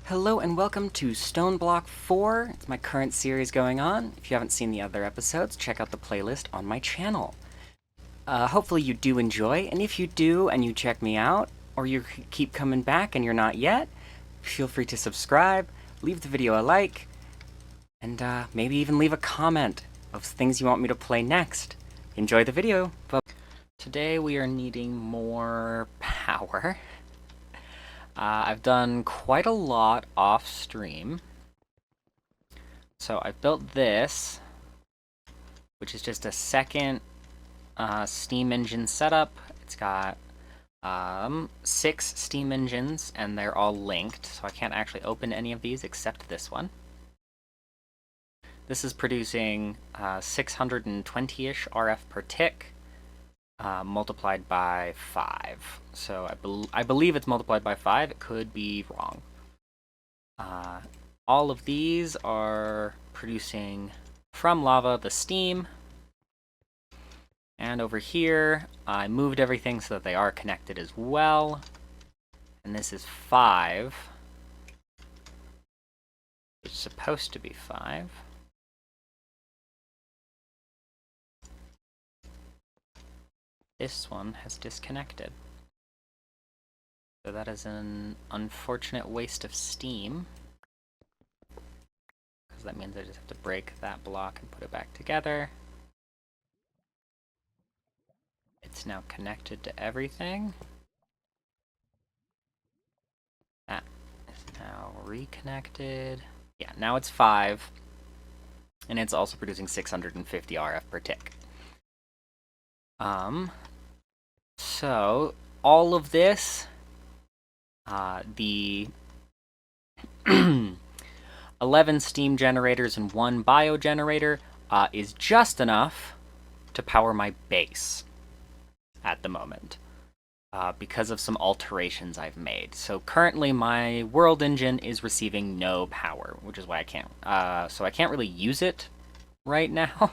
Hello and welcome to Stoneblock 4. It's my current series going on. If you haven't seen the other episodes, check out the playlist on my channel. Hopefully you do enjoy, and if you do and you check me out, or you keep coming back and you're not yet, feel free to subscribe, leave the video a like, and maybe even leave a comment of things you want me to play next. Enjoy the video. Today we are needing more power. I've done quite a lot off stream. So I've built this, which is just a second steam engine setup. It's got 6 steam engines, and they're all linked, so I can't actually open any of these except this one. This is producing 620-ish RF per tick, multiplied by 5. So I believe it's multiplied by 5. It could be wrong. All of these are producing from lava the steam. And over here, I moved everything so that they are connected as well. And this is 5. It's supposed to be 5. This one has disconnected. So that is an unfortunate waste of steam. Because that means I just have to break that block and put it back together. It's now connected to everything. That is now reconnected. Yeah, now it's 5. And it's also producing 650 RF per tick. So all of this, the 11 steam generators and 1 biogenerator, is just enough to power my base at the moment, because of some alterations I've made. So currently my world engine is receiving no power, which is why I can't, so I can't really use it right now.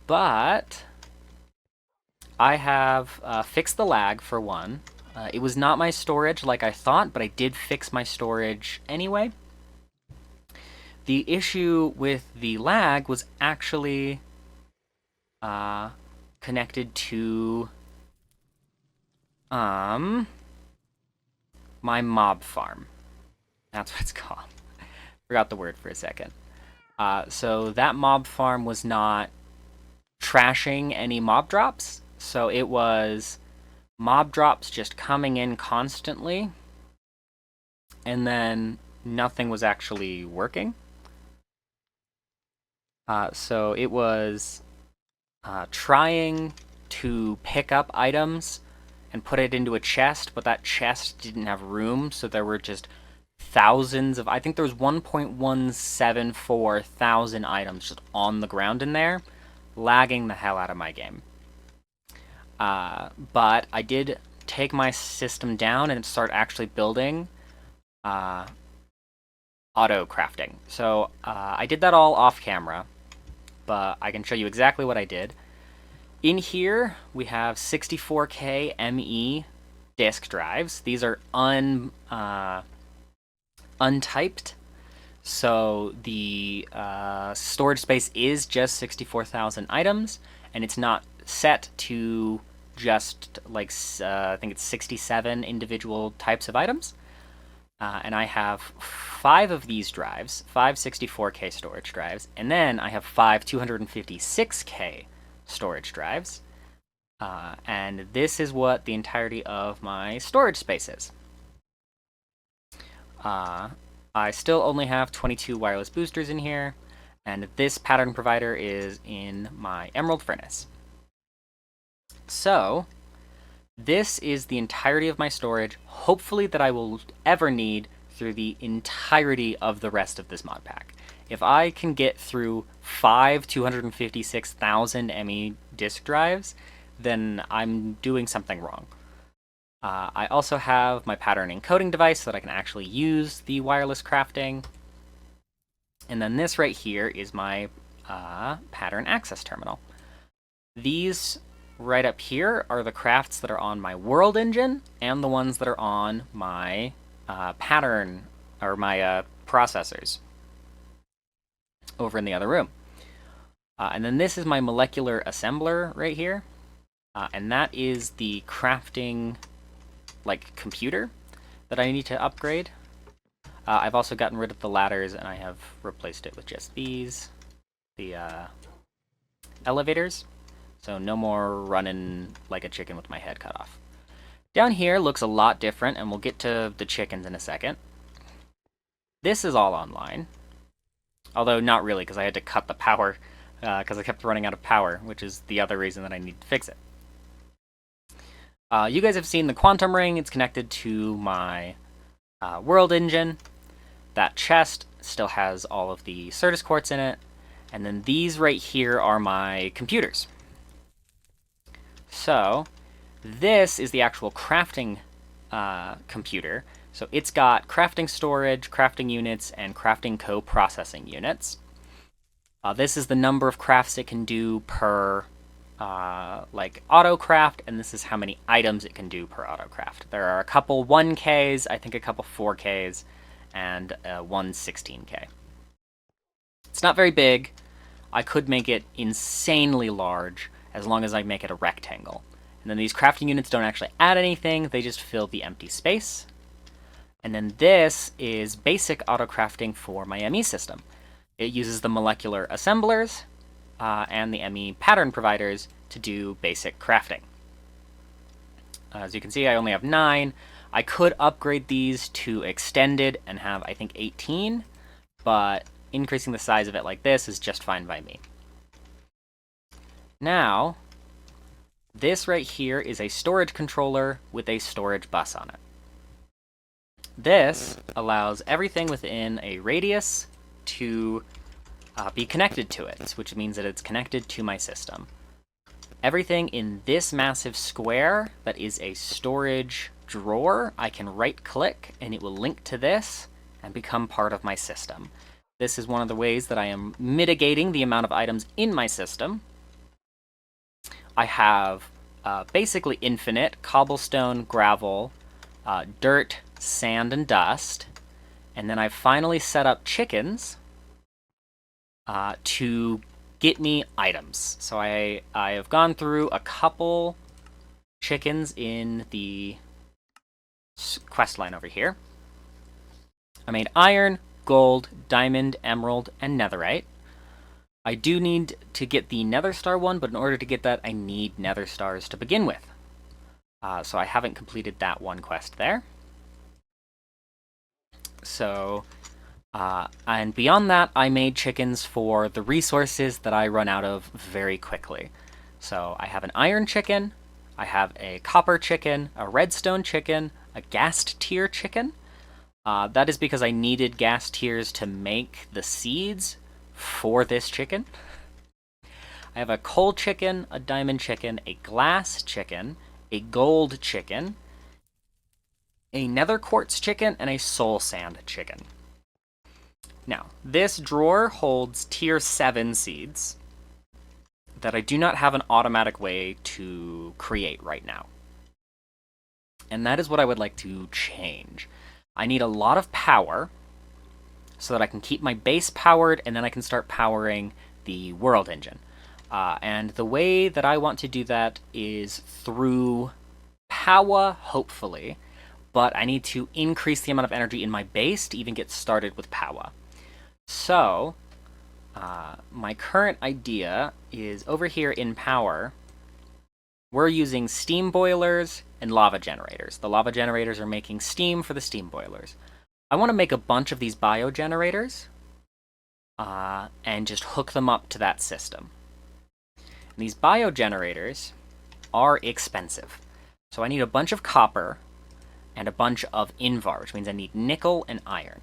But I have fixed the lag, for one. It was not my storage like I thought, but I did fix my storage anyway. The issue with the lag was actually connected to my mob farm. That's what it's called. Forgot the word for a second. So that mob farm was not trashing any mob drops, so it was mob drops just coming in constantly, and then nothing was actually working. So it was trying to pick up items and put it into a chest, but that chest didn't have room, so there were just thousands of, I think there was 1.174 thousand items just on the ground in there, lagging the hell out of my game. But I did take my system down and start actually building auto crafting. So I did that all off camera, but I can show you exactly what I did. In here we have 64K ME disk drives. These are untyped. So the storage space is just 64,000 items, and it's not set to just like I think it's 67 individual types of items. And I have 5 of these drives, 5 64K storage drives, and then I have 5 256K storage drives. And this is what the entirety of my storage space is. I still only have 22 wireless boosters in here, and this pattern provider is in my emerald furnace. So this is the entirety of my storage, hopefully that I will ever need through the entirety of the rest of this mod pack. If I can get through 5 256,000 ME disk drives, then I'm doing something wrong. I also have my pattern encoding device so that I can actually use the wireless crafting. And then this right here is my pattern access terminal. These right up here are the crafts that are on my world engine and the ones that are on my pattern, or my processors over in the other room. And then this is my molecular assembler right here. And that is the crafting, like, computer that I need to upgrade. I've also gotten rid of the ladders, and I have replaced it with just these, the elevators. So no more running like a chicken with my head cut off. Down here looks a lot different, and we'll get to the chickens in a second. This is all online. Although not really, because I had to cut the power, because I kept running out of power, which is the other reason that I need to fix it. You guys have seen the quantum ring. It's connected to my world engine. That chest still has all of the Certus quartz in it. And then these right here are my computers. So this is the actual crafting computer. So it's got crafting storage, crafting units, and crafting co-processing units. This is the number of crafts it can do per like autocraft, and this is how many items it can do per autocraft. There are a couple 1Ks, I think a couple 4Ks, and one 16K. It's not very big. I could make it insanely large as long as I make it a rectangle. And then these crafting units don't actually add anything, they just fill the empty space. And then this is basic autocrafting for my ME system. It uses the molecular assemblers and the ME pattern providers to do basic crafting. As you can see, I only have 9. I could upgrade these to extended and have, I think, 18, but increasing the size of it like this is just fine by me. Now, this right here is a storage controller with a storage bus on it. This allows everything within a radius to be connected to it, which means that it's connected to my system. Everything in this massive square that is a storage drawer, I can right-click and it will link to this and become part of my system. This is one of the ways that I am mitigating the amount of items in my system. I have basically infinite cobblestone, gravel, dirt, sand, and dust. And then I've finally set up chickens to get me items. So I have gone through a couple chickens in the quest line over here. I made iron, gold, diamond, emerald, and netherite. I do need to get the nether star one, but in order to get that, I need nether stars to begin with. So I haven't completed that one quest there. So, and beyond that, I made chickens for the resources that I run out of very quickly. So I have an iron chicken, I have a copper chicken, a redstone chicken, a ghast tier chicken. That is because I needed ghast tiers to make the seeds for this chicken. I have a coal chicken, a diamond chicken, a glass chicken, a gold chicken, a nether quartz chicken, and a soul sand chicken. Now, this drawer holds tier 7 seeds that I do not have an automatic way to create right now. And that is what I would like to change. I need a lot of power so that I can keep my base powered, and then I can start powering the world engine. And the way that I want to do that is through power, hopefully, but I need to increase the amount of energy in my base to even get started with power. So, my current idea is over here in power, we're using steam boilers and lava generators. The lava generators are making steam for the steam boilers. I want to make a bunch of these biogenerators and just hook them up to that system. And these biogenerators are expensive. So I need a bunch of copper and a bunch of invar, which means I need nickel and iron.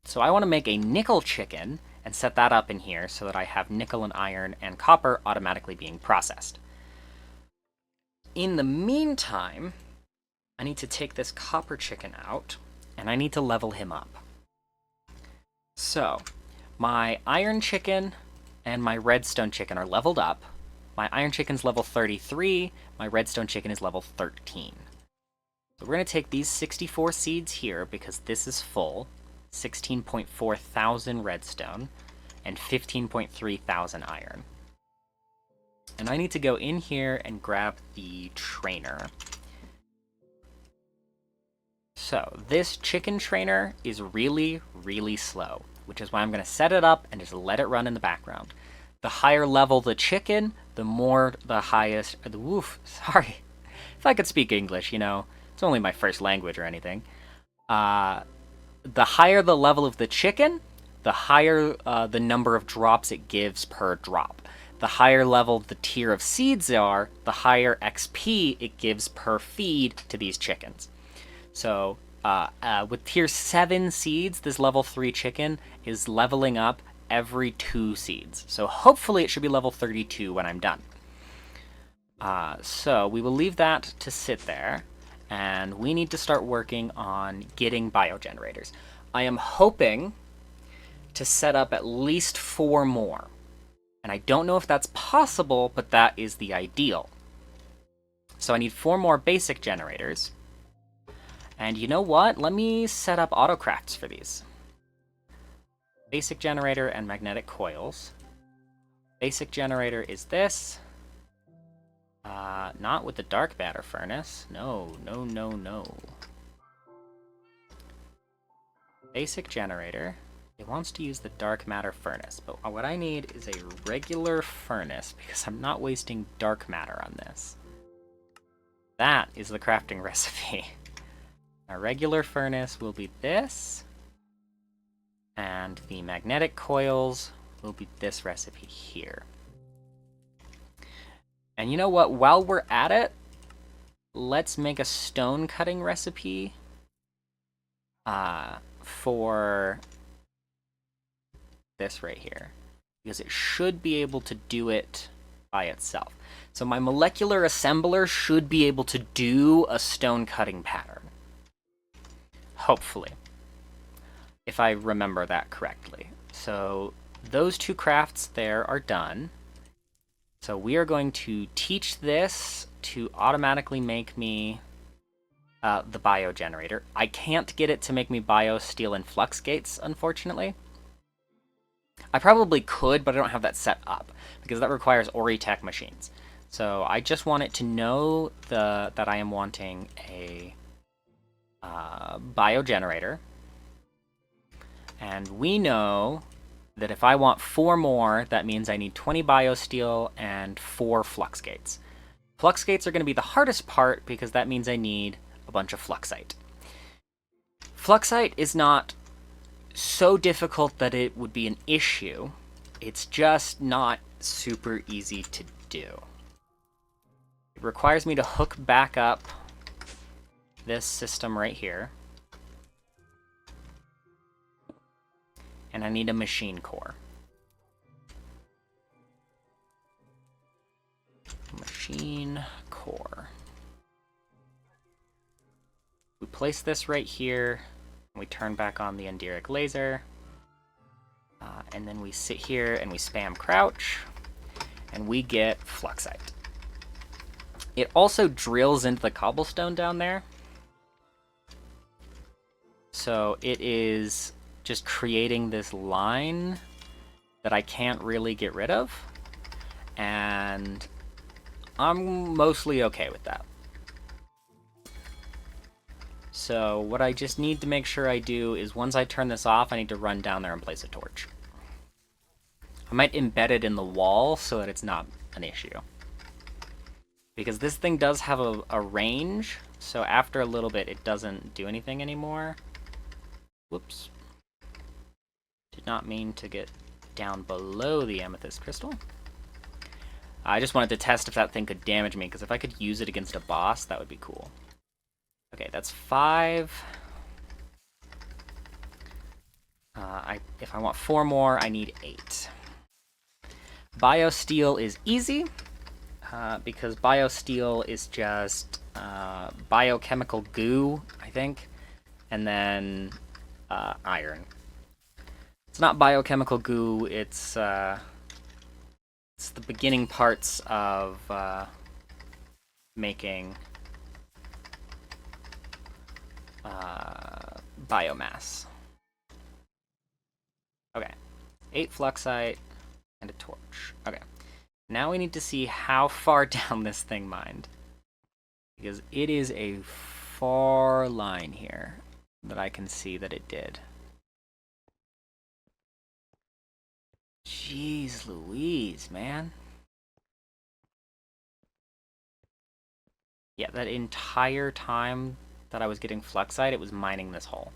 So I want to make a nickel chicken and set that up in here so that I have nickel and iron and copper automatically being processed. In the meantime, I need to take this copper chicken out, and I need to level him up. So, my iron chicken and my redstone chicken are leveled up. My iron chicken's level 33, my redstone chicken is level 13. So we're going to take these 64 seeds here because this is full, 16.4 thousand redstone, and 15.3 thousand iron. And I need to go in here and grab the trainer. So this chicken trainer is really, really slow, which is why I'm going to set it up and just let it run in the background. The higher level the chicken, the more the highest... sorry. If I could speak English, you know, it's only my first language or anything. The higher the level of the chicken, the higher the number of drops it gives per drop. The higher level the tier of seeds are, the higher XP it gives per feed to these chickens. So with tier 7 seeds, this level 3 chicken is leveling up every 2 seeds. So hopefully it should be level 32 when I'm done. So we will leave that to sit there, and we need to start working on getting biogenerators. I am hoping to set up at least 4 more. And I don't know if that's possible, but that is the ideal. So I need 4 more basic generators. And you know what? Let me set up autocrafts for these. Basic generator and magnetic coils. Basic generator is this. Not with the dark matter furnace. No. Basic generator. It wants to use the dark matter furnace, but what I need is a regular furnace because I'm not wasting dark matter on this. That is the crafting recipe. A regular furnace will be this, and the magnetic coils will be this recipe here. And you know what? While we're at it, let's make a stone cutting recipe for this right here, because it should be able to do it by itself. So my molecular assembler should be able to do a stone cutting pattern. Hopefully. If I remember that correctly. So those 2 crafts there are done. So we are going to teach this to automatically make me the biogenerator. I can't get it to make me bio, steel, and flux gates, unfortunately. I probably could, but I don't have that set up, because that requires oritech machines. So I just want it to know that I am wanting a biogenerator. And we know that if I want 4 more, that means I need 20 biosteel and 4 flux gates. Flux gates are going to be the hardest part, because that means I need a bunch of fluxite. Fluxite is not so difficult that it would be an issue. It's just not super easy to do. It requires me to hook back up this system right here. And I need a machine core. Machine core. We place this right here. We turn back on the Enderic laser. And then we sit here and we spam crouch. And we get fluxite. It also drills into the cobblestone down there. So it is just creating this line that I can't really get rid of. And I'm mostly okay with that. So what I just need to make sure I do is once I turn this off, I need to run down there and place a torch. I might embed it in the wall so that it's not an issue. Because this thing does have a range, so after a little bit it doesn't do anything anymore. Whoops. Did not mean to get down below the amethyst crystal. I just wanted to test if that thing could damage me, because if I could use it against a boss, that would be cool. Okay, that's 5. If I want 4 more, I need 8. Biosteel is easy, because biosteel is just biochemical goo, I think, and then iron. It's not biochemical goo, it's the beginning parts of making biomass. Okay, 8 fluxite and a torch. Okay, now we need to see how far down this thing mined, because it is a far line here that I can see that it did. Jeez Louise, man. Yeah, that entire time that I was getting fluxite, it was mining this hole.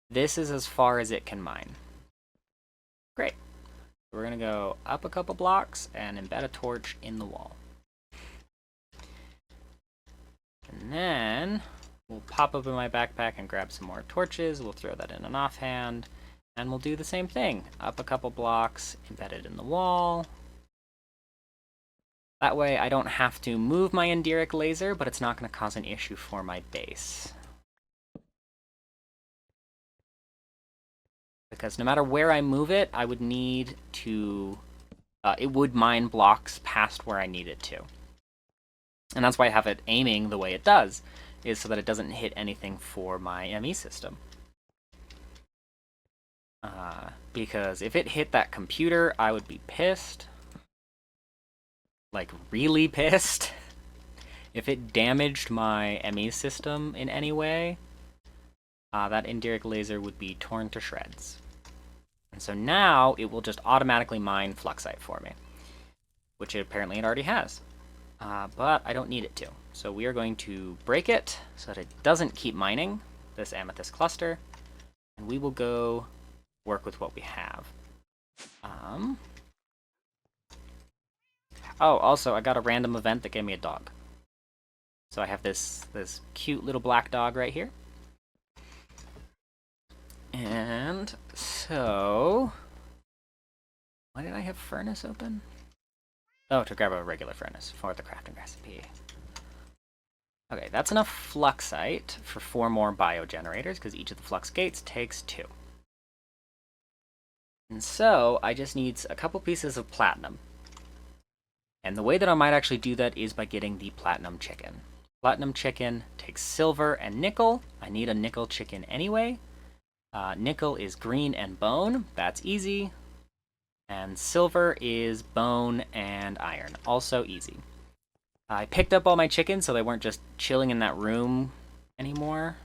This is as far as it can mine. Great. We're gonna go up a couple blocks and embed a torch in the wall. And then we'll pop open my backpack and grab some more torches. We'll throw that in an offhand. And we'll do the same thing. Up a couple blocks, embed it in the wall. That way I don't have to move my Indiric laser, but it's not going to cause an issue for my base. Because no matter where I move it, I would need to... it would mine blocks past where I need it to. And that's why I have it aiming the way it does, is so that it doesn't hit anything for my ME system. Because if it hit that computer, I would be pissed. Like, really pissed. If it damaged my ME system in any way, that Indiric laser would be torn to shreds. And so now it will just automatically mine fluxite for me, which apparently it already has. But I don't need it to. So we are going to break it so that it doesn't keep mining this amethyst cluster, and we will go work with what we have. Oh, also, I got a random event that gave me a dog. So I have this cute little black dog right here. And so... why did I have furnace open? Oh, to grab a regular furnace for the crafting recipe. Okay, that's enough fluxite for 4 more biogenerators, because each of the flux gates takes 2. And so, I just need a couple pieces of platinum. And the way that I might actually do that is by getting the platinum chicken. Platinum chicken takes silver and nickel. I need a nickel chicken anyway. Nickel is green and bone. That's easy. And silver is bone and iron. Also easy. I picked up all my chickens so they weren't just chilling in that room anymore.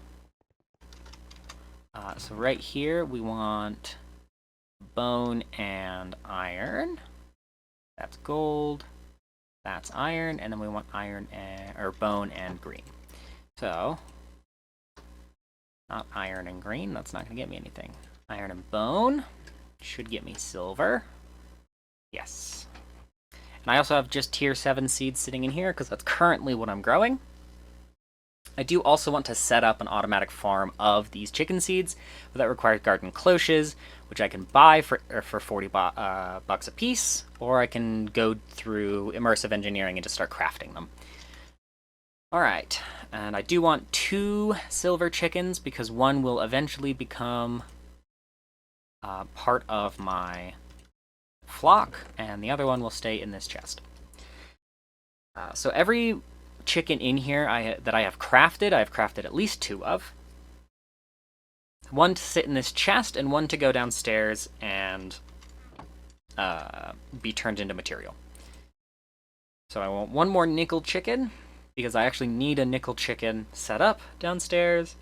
So right here we want bone and iron. That's gold. That's iron, and then we want iron and, or bone and green. So, not iron and green, that's not going to get me anything. Iron and bone should get me silver. Yes. And I also have just tier 7 seeds sitting in here, because that's currently what I'm growing. I do also want to set up an automatic farm of these chicken seeds, but that requires garden cloches, which I can buy for 40 bucks a piece, or I can go through immersive engineering and just start crafting them. Alright, and I do want 2 silver chickens, because one will eventually become part of my flock, and the other one will stay in this chest. So every chicken in here that I have crafted at least 2 of. One to sit in this chest, and one to go downstairs and be turned into material. So I want 1 more nickel chicken, because I actually need a nickel chicken set up downstairs.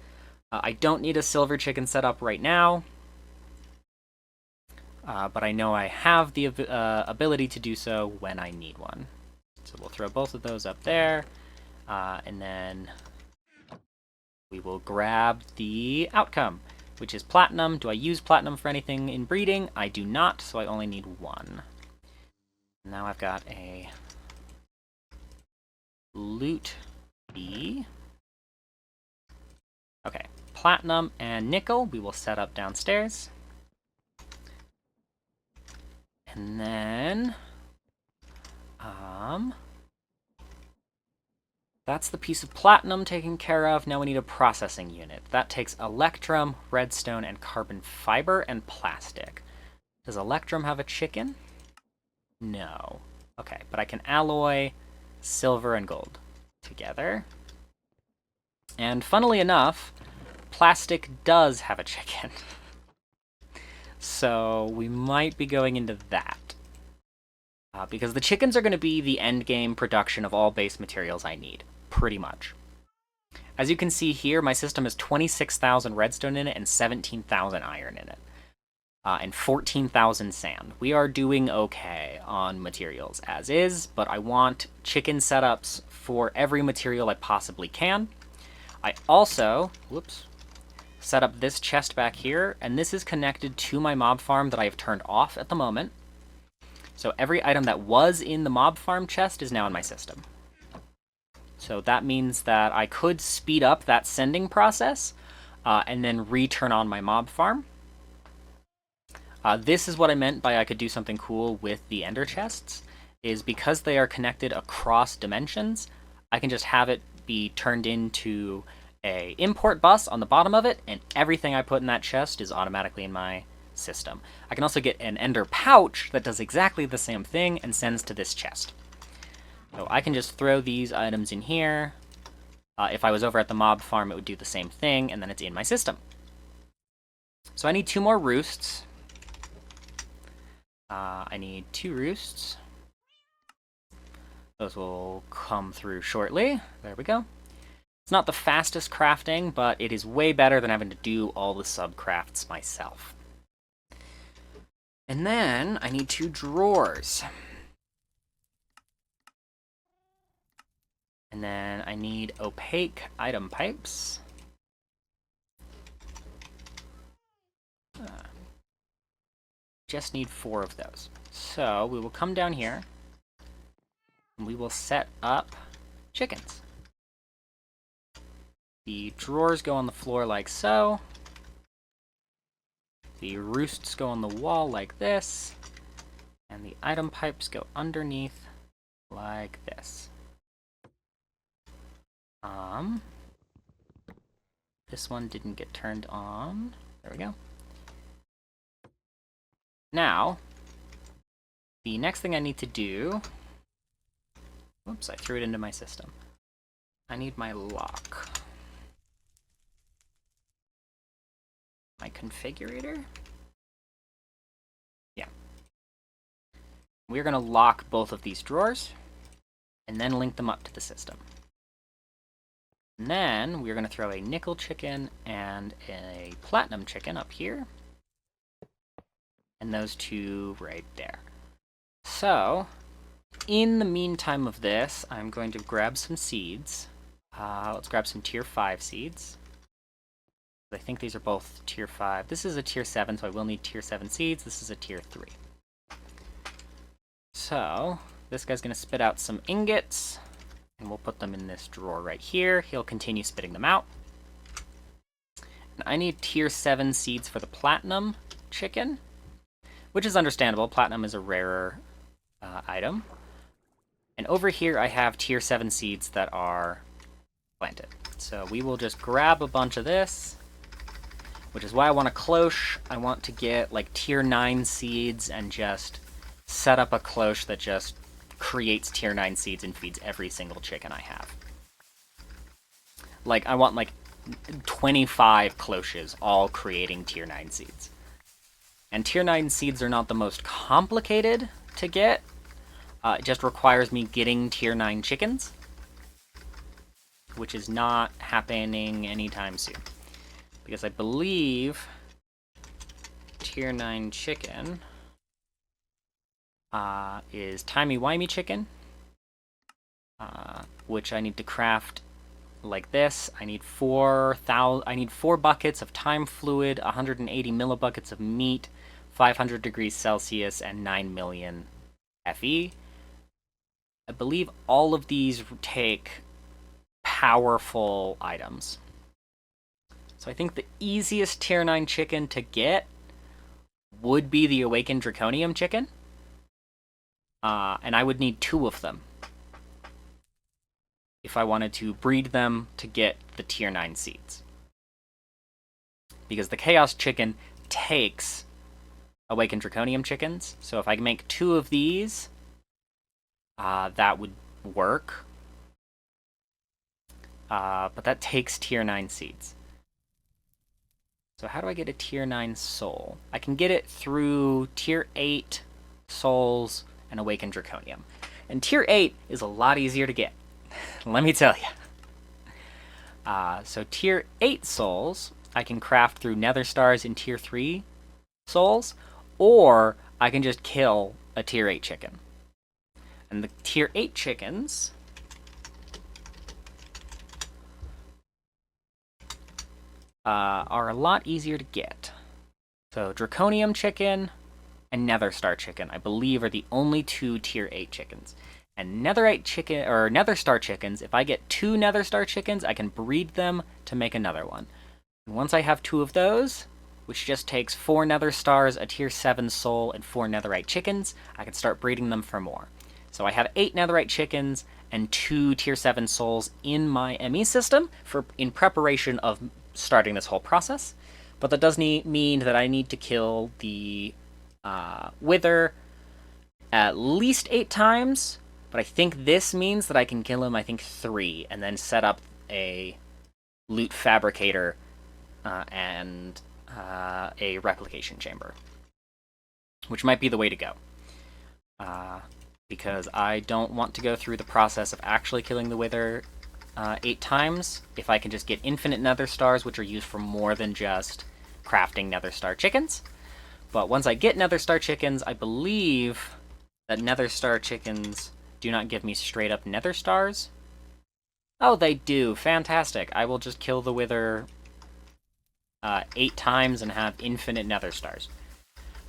I don't need a silver chicken set up right now, but I know I have the ability to do so when I need one. So we'll throw both of those up there. And then we will grab the outcome, which is platinum. Do I use platinum for anything in breeding? I do not, so I only need 1. Now I've got a loot bee. Okay, platinum and nickel we will set up downstairs. And then, that's the piece of platinum taken care of. Now we need a processing unit. That takes electrum, redstone, and carbon fiber, and plastic. Does electrum have a chicken? No. Okay, but I can alloy silver and gold together. And funnily enough, plastic does have a chicken. So we might be going into that. Because the chickens are going to be the end game production of all base materials I need, pretty much. As you can see here, my system has 26,000 redstone in it and 17,000 iron in it. And 14,000 sand. We are doing okay on materials as is, but I want chicken setups for every material I possibly can. I also, set up this chest back here, and this is connected to my mob farm that I have turned off at the moment. So every item that was in the mob farm chest is now in my system. So that means that I could speed up that sending process and then return on my mob farm. This is what I meant by I could do something cool with the ender chests, is because they are connected across dimensions, I can just have it be turned into a import bus on the bottom of it, and everything I put in that chest is automatically in my system. I can also get an ender pouch that does exactly the same thing and sends to this chest. So I can just throw these items in here. If I was over at the mob farm, it would do the same thing, and then it's in my system. So I need 2 more roosts. I need 2 roosts. Those will come through shortly. There we go. It's not the fastest crafting, but it is way better than having to do all the subcrafts myself. And then I need 2 drawers. And then I need opaque item pipes. Just need 4 of those. So we will come down here and we will set up chickens. The drawers go on the floor like so. The roosts go on the wall like this. And the item pipes go underneath like this. This one didn't get turned on. There we go. Now, the next thing I need to do... Whoops, I threw it into my system. I need my lock. My configurator? Yeah. We're going to lock both of these drawers, and then link them up to the system. And then we're going to throw a nickel chicken and a platinum chicken up here. And those 2 right there. So, in the meantime of this, I'm going to grab some seeds. Let's grab some tier 5 seeds. I think these are both tier 5. This is a tier 7, so I will need tier 7 seeds. This is a tier 3. So, this guy's going to spit out some ingots. And we'll put them in this drawer right here. He'll continue spitting them out. And I need tier 7 seeds for the platinum chicken, which is understandable. Platinum is a rarer item. And over here I have tier 7 seeds that are planted. So we will just grab a bunch of this, which is why I want a cloche. I want to get like tier 9 seeds and just set up a cloche that just creates tier 9 seeds and feeds every single chicken I have. Like, I want like 25 cloches all creating tier 9 seeds. And tier 9 seeds are not the most complicated to get. It just requires me getting tier 9 chickens, which is not happening anytime soon. Because I believe tier 9 chicken is timey-wimey chicken, which I need to craft like this. I need 4 buckets of time fluid, 180 millibuckets of meat, 500 degrees Celsius, and 9 million FE. I believe all of these take powerful items. So I think the easiest tier 9 chicken to get would be the Awakened Draconium chicken. And I would need 2 of them if I wanted to breed them to get the tier 9 seeds. Because the Chaos chicken takes Awakened Draconium chickens, so if I can make 2 of these, that would work. but that takes tier 9 seeds. So how do I get a tier 9 soul? I can get it through tier 8 souls and awakened draconium. And tier 8 is a lot easier to get, let me tell you. So tier 8 souls, I can craft through nether stars in tier 3 souls, or I can just kill a tier 8 chicken. And the tier 8 chickens are a lot easier to get. So draconium chicken and nether star chicken, I believe, are the only 2 tier 8 chickens. And netherite chicken, or nether star chickens, if I get 2 nether star chickens, I can breed them to make another one. And once I have 2 of those, which just takes 4 nether stars, a tier 7 soul, and 4 netherite chickens, I can start breeding them for more. So I have 8 netherite chickens and 2 tier 7 souls in my ME system in preparation of starting this whole process. But that does mean that I need to kill the wither at least 8 times. But I think this means that I can kill him, 3, and then set up a loot fabricator and a replication chamber, which might be the way to go. Because I don't want to go through the process of actually killing the wither 8 times, if I can just get infinite nether stars, which are used for more than just crafting nether star chickens. But once I get nether star chickens, I believe that nether star chickens do not give me straight up nether stars. Oh, they do. Fantastic. I will just kill the wither 8 times and have infinite nether stars.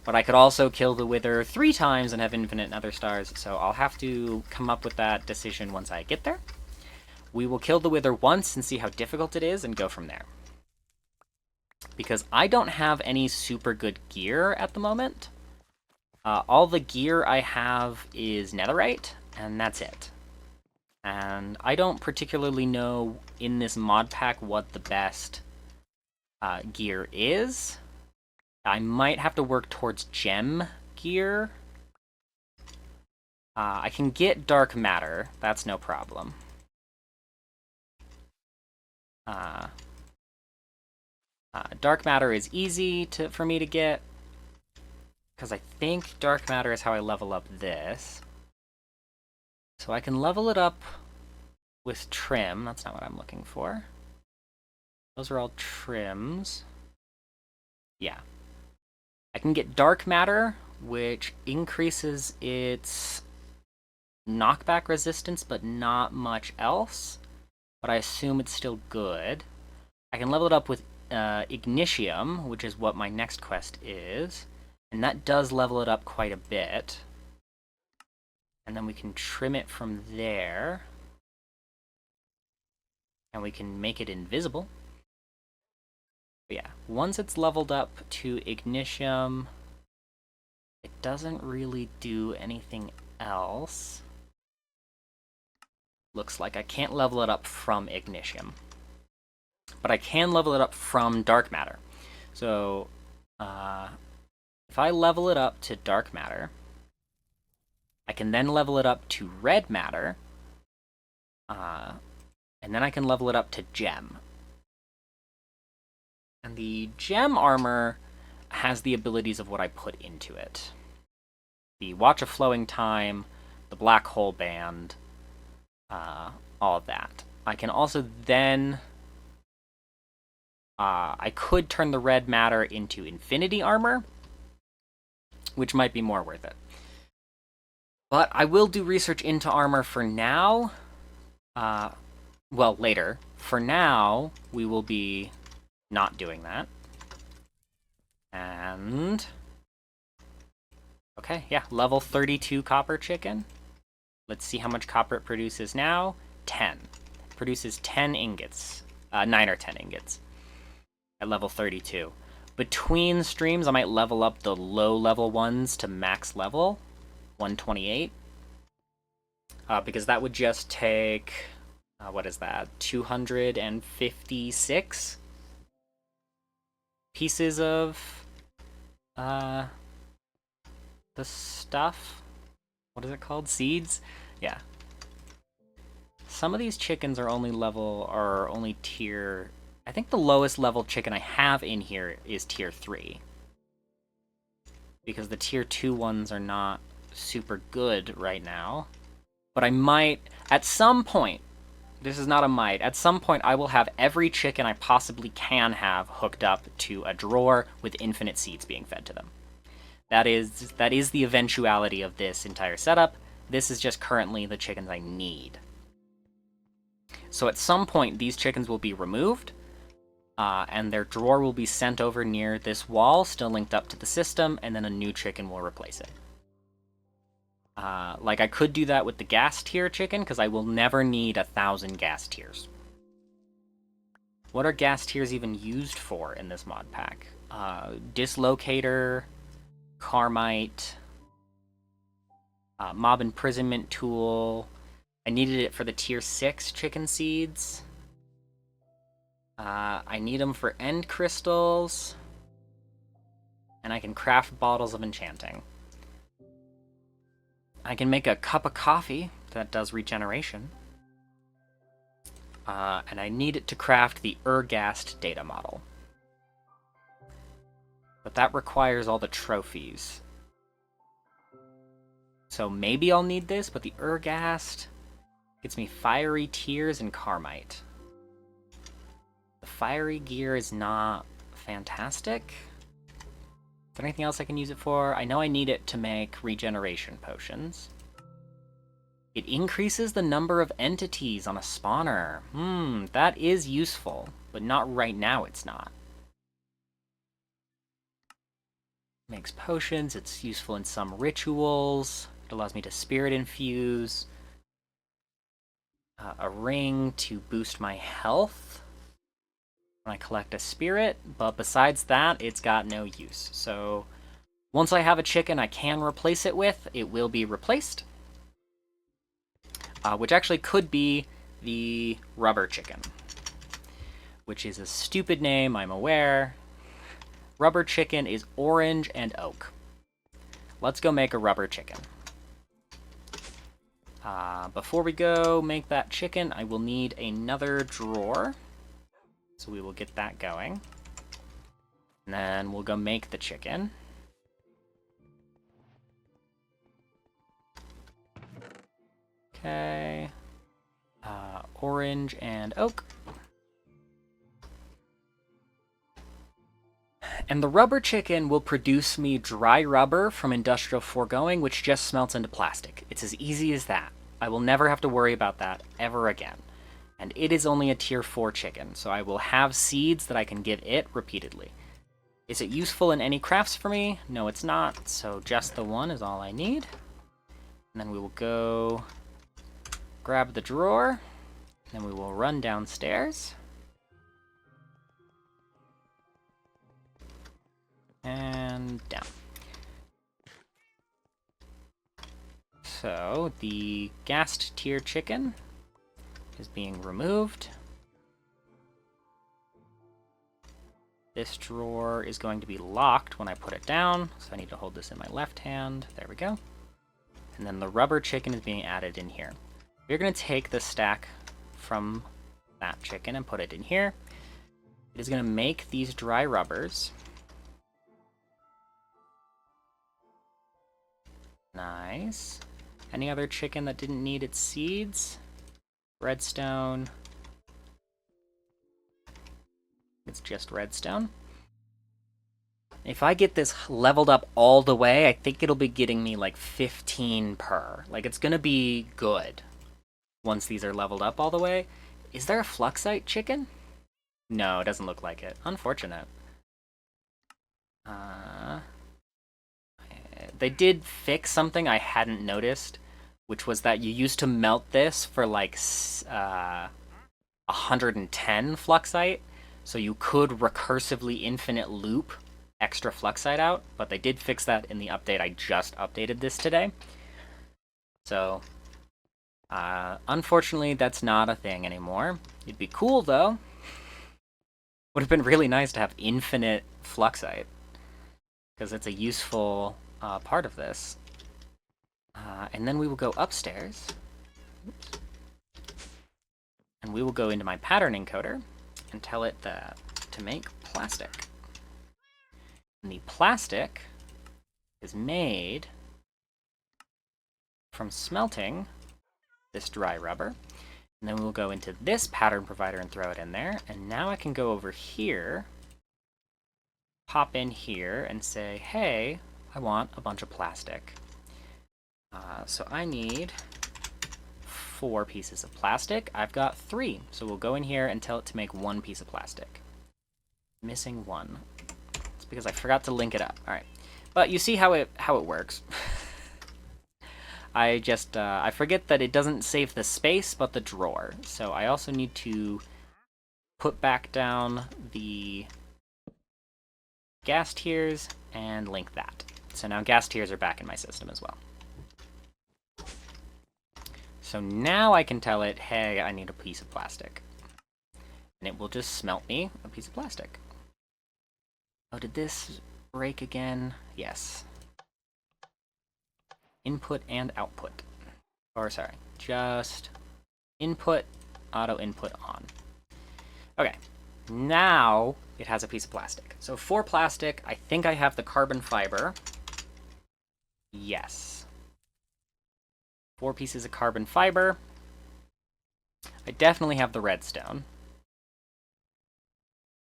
But I could also kill the wither 3 times and have infinite nether stars, so I'll have to come up with that decision once I get there. We will kill the wither once and see how difficult it is and go from there. Because I don't have any super good gear at the moment. All the gear I have is netherite, and that's it. And I don't particularly know in this mod pack what the best gear is. I might have to work towards gem gear. I can get dark matter, that's no problem. Dark matter is easy for me to get, because I think dark matter is how I level up this. So I can level it up with trim. That's not what I'm looking for. Those are all trims. Yeah. I can get dark matter, which increases its knockback resistance, but not much else. But I assume it's still good. I can level it up with Ignitium, which is what my next quest is. And that does level it up quite a bit. And then we can trim it from there. And we can make it invisible. But yeah, once it's leveled up to Ignitium, it doesn't really do anything else. Looks like I can't level it up from Ignitium. But I can level it up from dark matter. So, if I level it up to dark matter, I can then level it up to red matter, and then I can level it up to gem. And the gem armor has the abilities of what I put into it. The Watch of Flowing Time, the Black Hole Band, all of that. I can also then... I could turn the red matter into infinity armor, which might be more worth it. But I will do research into armor for now. Well, later. For now, we will be not doing that. And... okay, yeah, level 32 copper chicken. Let's see how much copper it produces now. 10. It produces 10 ingots. 9 or 10 ingots. At level 32. Between streams, I might level up the low-level ones to max level, 128. Because that would just take... what is that? 256 pieces of the stuff. What is it called? Seeds? Yeah. Some of these chickens are only tier... I think the lowest level chicken I have in here is tier 3. Because the tier 2 ones are not super good right now. But I might, at some point, this is not a might, at some point I will have every chicken I possibly can have hooked up to a drawer with infinite seeds being fed to them. That is the eventuality of this entire setup. This is just currently the chickens I need. So at some point, these chickens will be removed, and their drawer will be sent over near this wall, still linked up to the system, and then a new chicken will replace it. Like, I could do that with the gas tier chicken, because I will never need 1,000 gas tiers. What are gas tiers even used for in this mod pack? Dislocator, Carmite, mob imprisonment tool. I needed it for the tier 6 chicken seeds. I need them for end crystals. And I can craft bottles of enchanting. I can make a cup of coffee that does regeneration. And I need it to craft the Ergast data model. But that requires all the trophies. So maybe I'll need this, but the Ergast gets me fiery tears and Carmite. The fiery gear is not fantastic. Is there anything else I can use it for? I know I need it to make regeneration potions. It increases the number of entities on a spawner. That is useful, but not right now it's not. Makes potions, it's useful in some rituals. It allows me to spirit infuse. A ring to boost my health when I collect a spirit, but besides that, it's got no use. So once I have a chicken I can replace it with, it will be replaced. Which actually could be the rubber chicken, which is a stupid name, I'm aware. Rubber chicken is orange and oak. Let's go make a rubber chicken. Before we go make that chicken, I will need another drawer. So we will get that going. And then we'll go make the chicken. Okay. Orange and oak. And the rubber chicken will produce me dry rubber from industrial foregoing, which just smelts into plastic. It's as easy as that. I will never have to worry about that ever again. And it is only a tier 4 chicken, so I will have seeds that I can give it repeatedly. Is it useful in any crafts for me? No, it's not, so just the one is all I need. And then we will go grab the drawer, then we will run downstairs. And down. So, the gassed tier chicken is being removed. This drawer is going to be locked when I put it down, so I need to hold this in my left hand. There we go. And then the rubber chicken is being added in here. We're going to take the stack from that chicken and put it in here. It is going to make these dry rubbers. Nice. Any other chicken that didn't need its seeds? Redstone. It's just redstone. If I get this leveled up all the way, I think it'll be getting me like 15 per. Like, it's gonna be good once these are leveled up all the way. Is there a fluxite chicken? No, it doesn't look like it. Unfortunate. They did fix something I hadn't noticed, which was that you used to melt this for like 110 fluxite, so you could recursively infinite loop extra fluxite out, but they did fix that in the update. I just updated this today. So, unfortunately, that's not a thing anymore. It'd be cool, though. Would have been really nice to have infinite fluxite, because it's a useful part of this. And then we will go upstairs. Oops. And we will go into my pattern encoder and tell it that to make plastic. And the plastic is made from smelting this dry rubber. And then we'll go into this pattern provider and throw it in there. And now I can go over here, pop in here, and say, hey, I want a bunch of plastic. So I need 4 pieces of plastic. I've got 3. So we'll go in here and tell it to make 1 piece of plastic. Missing 1. It's because I forgot to link it up. All right. But you see how it works. I forget that it doesn't save the space, but the drawer. So I also need to put back down the gas tiers and link that. So now gas tiers are back in my system as well. So now I can tell it, hey, I need a piece of plastic. And it will just smelt me a piece of plastic. Oh, did this break again? Yes. Input and output. Or sorry, just input, auto input on. Okay, now it has a piece of plastic. So for plastic, I think I have the carbon fiber. Yes. 4 pieces of carbon fiber. I definitely have the redstone.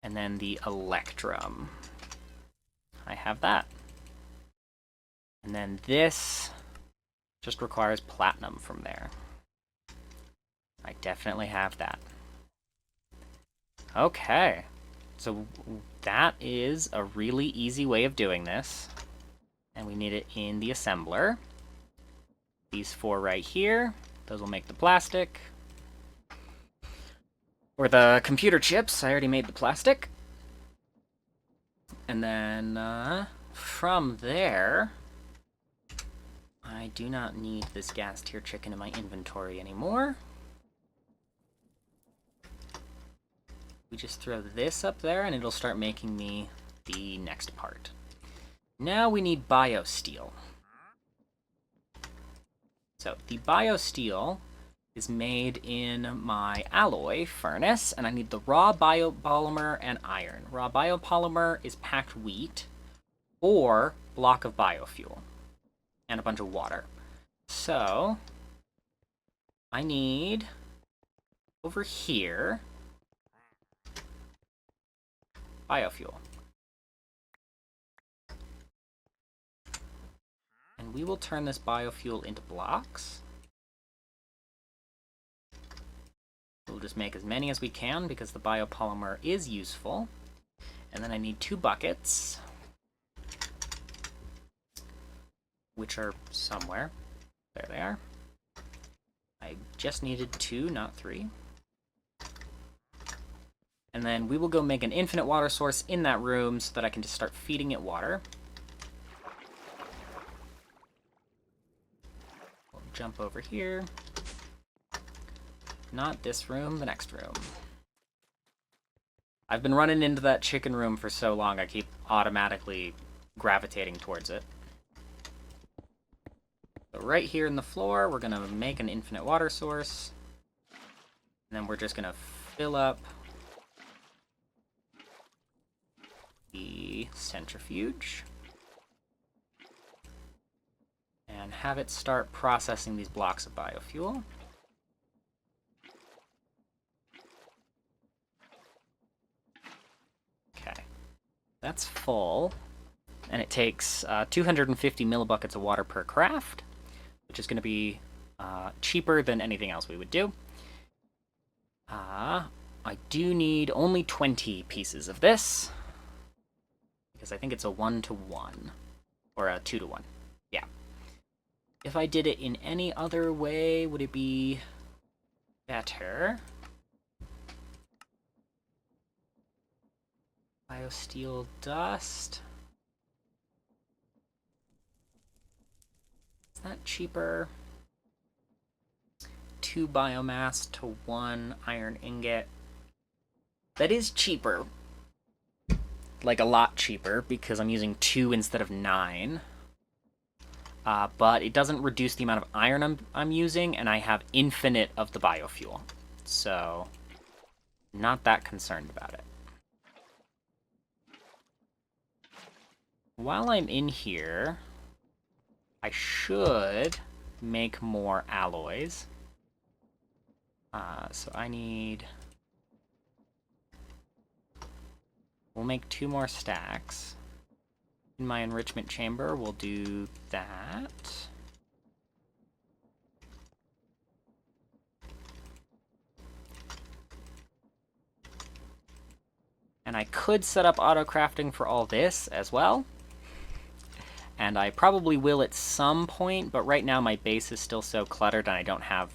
And then the electrum. I have that. And then this just requires platinum from there. I definitely have that. Okay. So that is a really easy way of doing this. And we need it in the assembler. These 4 right here, those will make the plastic. Or the computer chips, I already made the plastic. And then from there, I do not need this gas tier chicken in my inventory anymore. We just throw this up there and it'll start making me the next part. Now we need biosteel. So the biosteel is made in my alloy furnace, and I need the raw biopolymer and iron. Raw biopolymer is packed wheat or block of biofuel and a bunch of water. So I need over here biofuel. And we will turn this biofuel into blocks. We'll just make as many as we can because the biopolymer is useful. And then I need 2 buckets, which are somewhere. There they are. I just needed 2, not 3. And then we will go make an infinite water source in that room so that I can just start feeding it water. We'll jump over here. Not this room, the next room. I've been running into that chicken room for so long, I keep automatically gravitating towards it. So right here in the floor, we're gonna make an infinite water source. And then we're just gonna fill up the centrifuge. And have it start processing these blocks of biofuel. That's full, and it takes 250 millibuckets of water per craft, which is going to be cheaper than anything else we would do. I do need only 20 pieces of this, because I think it's a 1-to-1, or a 2-to-1. Yeah. If I did it in any other way, would it be better? Biosteel dust. Is that cheaper? 2 biomass to 1 iron ingot. That is cheaper. Like a lot cheaper, because I'm using 2 instead of 9. But it doesn't reduce the amount of iron I'm using, and I have infinite of the biofuel. so not that concerned about it. While I'm in here, I should make more alloys. So I need... We'll make 2 more stacks. In my enrichment chamber, we'll do that. And I could set up auto crafting for all this as well. And I probably will at some point, but right now my base is still so cluttered and I don't have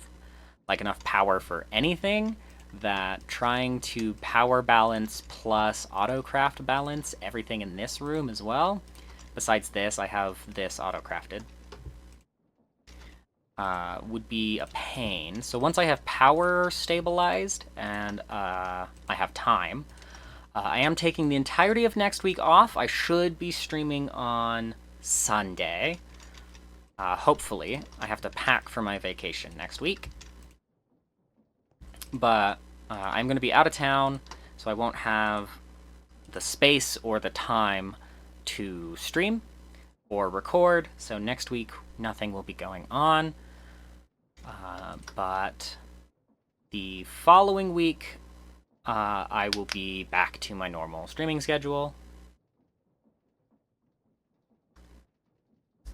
like enough power for anything that trying to power balance plus auto craft balance everything in this room as well. Besides this, I have this auto crafted. Would be a pain. So once I have power stabilized and I have time, I am taking the entirety of next week off. I should be streaming on Sunday. Hopefully. I have to pack for my vacation next week. But I'm going to be out of town, so I won't have the space or the time to stream or record. So next week, nothing will be going on. But the following week, I will be back to my normal streaming schedule.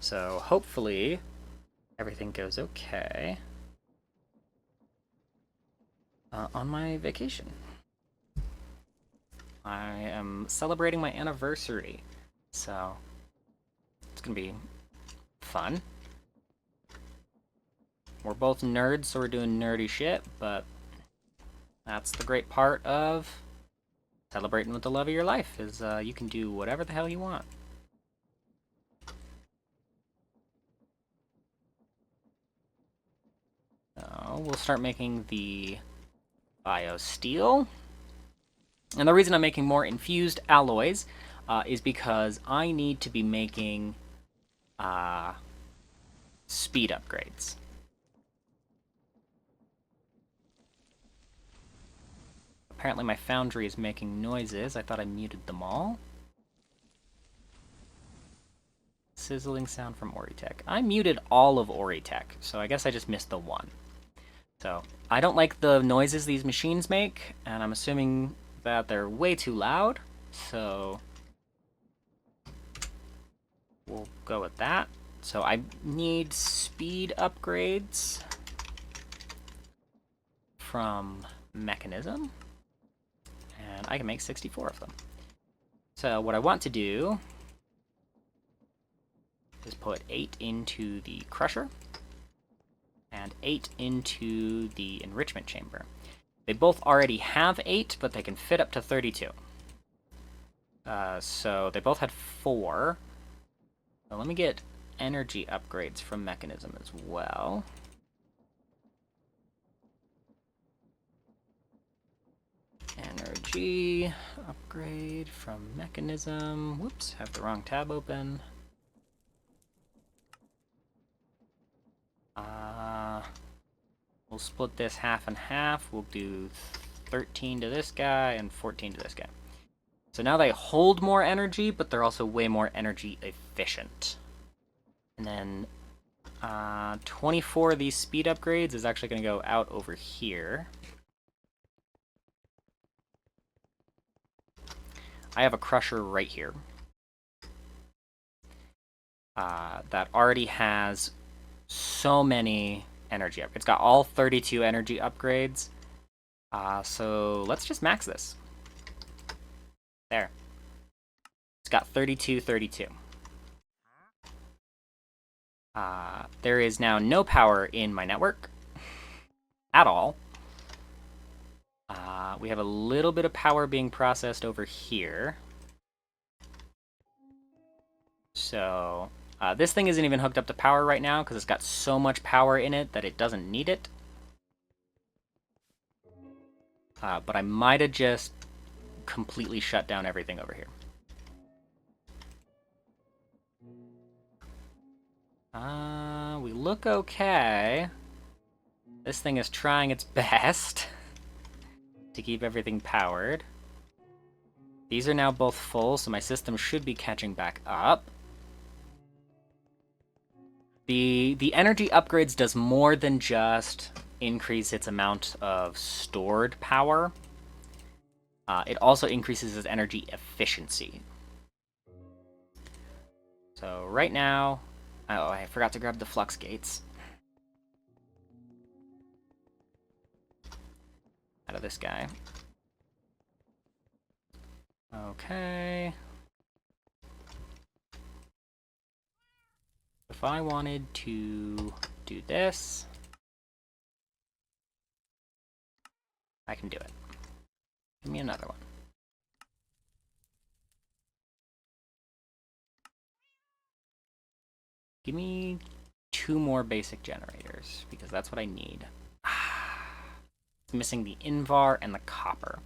So hopefully everything goes okay on my vacation. I am celebrating my anniversary, so it's gonna be fun. We're both nerds, so we're doing nerdy shit, but that's the great part of celebrating with the love of your life, is you can do whatever the hell you want. So we'll start making the biosteel. And the reason I'm making more infused alloys is because I need to be making speed upgrades. Apparently my foundry is making noises. I thought I muted them all. Sizzling sound from oritech. I muted all of oritech, so I guess I just missed the one. So, I don't like the noises these machines make, and I'm assuming that they're way too loud, so we'll go with that. So I need speed upgrades from mechanism, and I can make 64 of them. So what I want to do is put 8 into the crusher and 8 into the enrichment chamber. They both already have 8, but they can fit up to 32. So they both had 4. So let me get energy upgrades from mechanism as well. Energy upgrade from mechanism. Whoops, have the wrong tab open. We'll split this half and half. We'll do 13 to this guy and 14 to this guy. So now they hold more energy, but they're also way more energy efficient. And then 24 of these speed upgrades is actually going to go out over here. I have a crusher right here that already has so many energy up. It's got all 32 energy upgrades. So let's just max this. There. It's got 32, 32. There is now no power in my network at all. We have a little bit of power being processed over here. So this thing isn't even hooked up to power right now because it's got so much power in it that it doesn't need it. But I might have just completely shut down everything over here. We look okay. This thing is trying its best. to keep everything powered. These are now both full, so my system should be catching back up. The energy upgrades does more than just increase its amount of stored power. It also increases its energy efficiency. So right now... Oh, I forgot to grab the flux gates. Out of this guy. Okay. If I wanted to do this, I can do it. Give me another one. Give me 2 more basic generators, because that's what I need. It's missing the invar and the copper.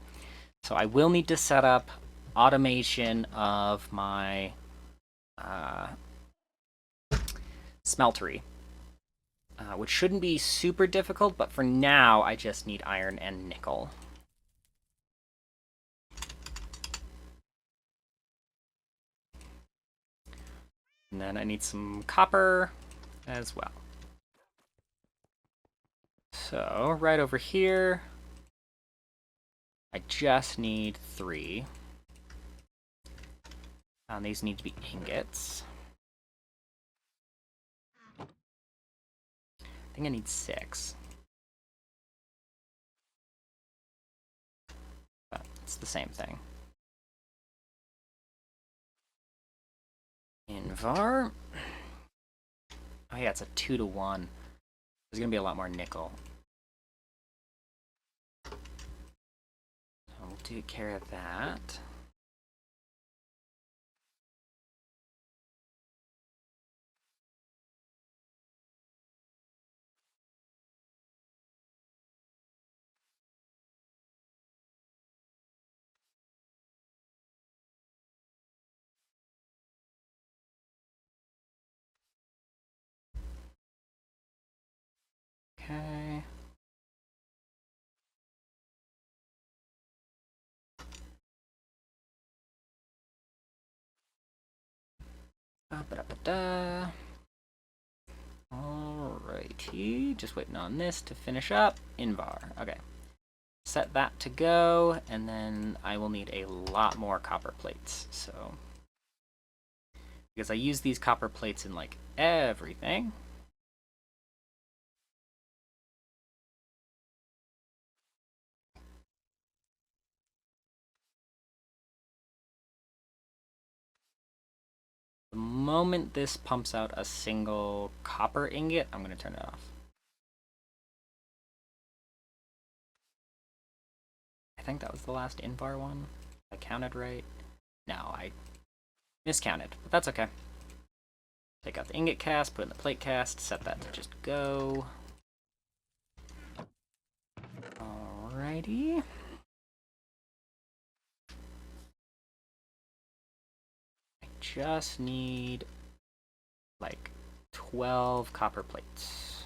So I will need to set up automation of my smeltery, which shouldn't be super difficult, but for now I just need iron and nickel. And then I need some copper as well. So right over here, I just need 3. And these need to be ingots. I think I need 6. But it's the same thing. Invar. Oh yeah, it's a 2-to-1. There's gonna be a lot more nickel. So we'll take care of that. Okay. Ba-da-ba-da. Alrighty, just waiting on this to finish up. Invar, okay. Set that to go, and then I will need a lot more copper plates, so... Because I use these copper plates in, like, everything. The moment this pumps out a single copper ingot, I'm going to turn it off. I think that was the last Invar one. I counted right. No, I miscounted, but that's okay. Take out the ingot cast, put in the plate cast, set that to just go. Alrighty. I just need like 12 copper plates.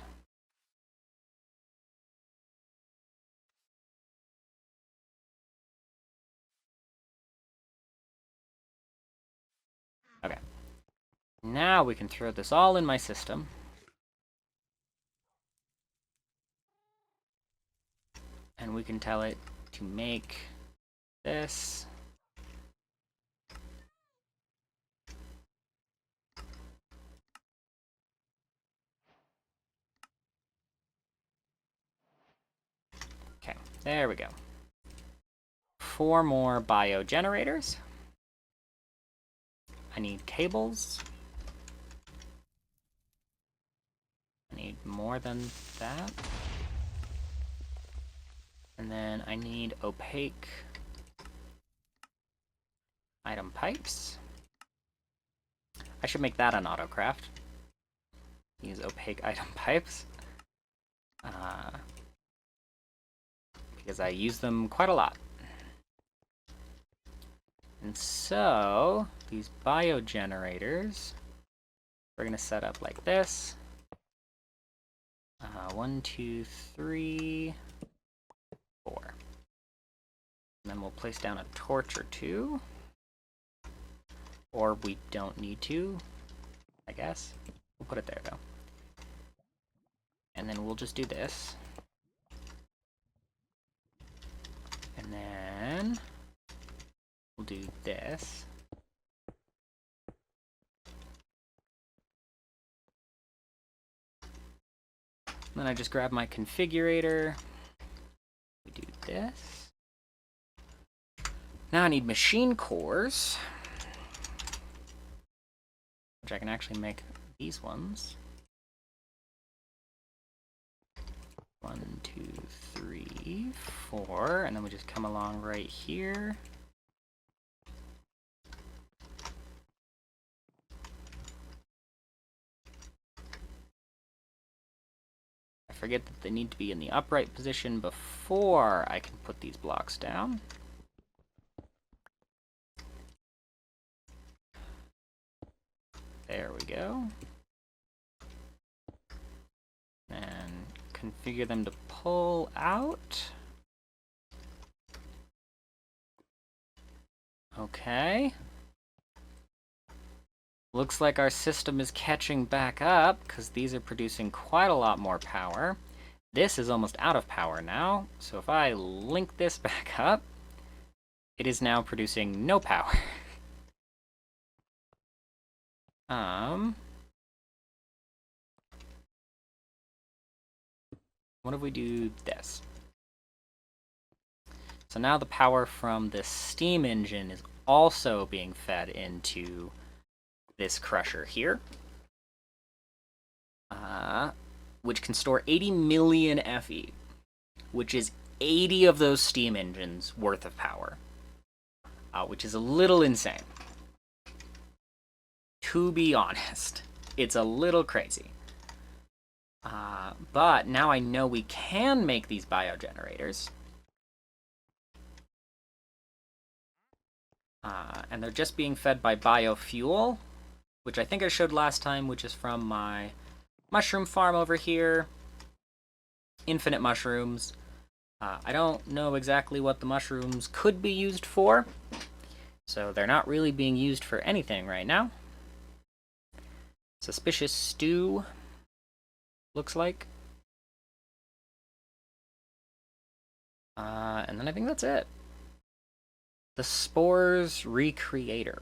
Okay. Now we can throw this all in my system. And we can tell it to make this. Okay, there we go. 4 more biogenerators. I need cables. I need more than that. And then I need opaque item pipes. I should make that an autocraft. Use opaque item pipes. Because I use them quite a lot. And so, these biogenerators, we're going to set up like this. 1, 2, 3, 4. And then we'll place down a torch or two. Or we don't need to, I guess. We'll put it there, though. And then we'll just do this. And then we'll do this. And then I just grab my configurator. We do this. Now I need machine cores, which I can actually make these ones. 1, 2, 3, 4, and then we just come along right here. I forget that they need to be in the upright position before I can put these blocks down. There we go. And configure them to pull out. Okay. Looks like our system is catching back up, because these are producing quite a lot more power. This is almost out of power now, so if I link this back up, it is now producing no power. What if we do this? So now the power from this steam engine is also being fed into this crusher here, which can store 80 million FE, which is 80 of those steam engines worth of power, which is a little insane. To be honest, it's a little crazy. But now I know we can make these biogenerators. And they're just being fed by biofuel, which I think I showed last time, which is from my mushroom farm over here. Infinite mushrooms. I don't know exactly what the mushrooms could be used for, so they're not really being used for anything right now. Suspicious stew, looks like. And then I think that's it. The Spores Recreator.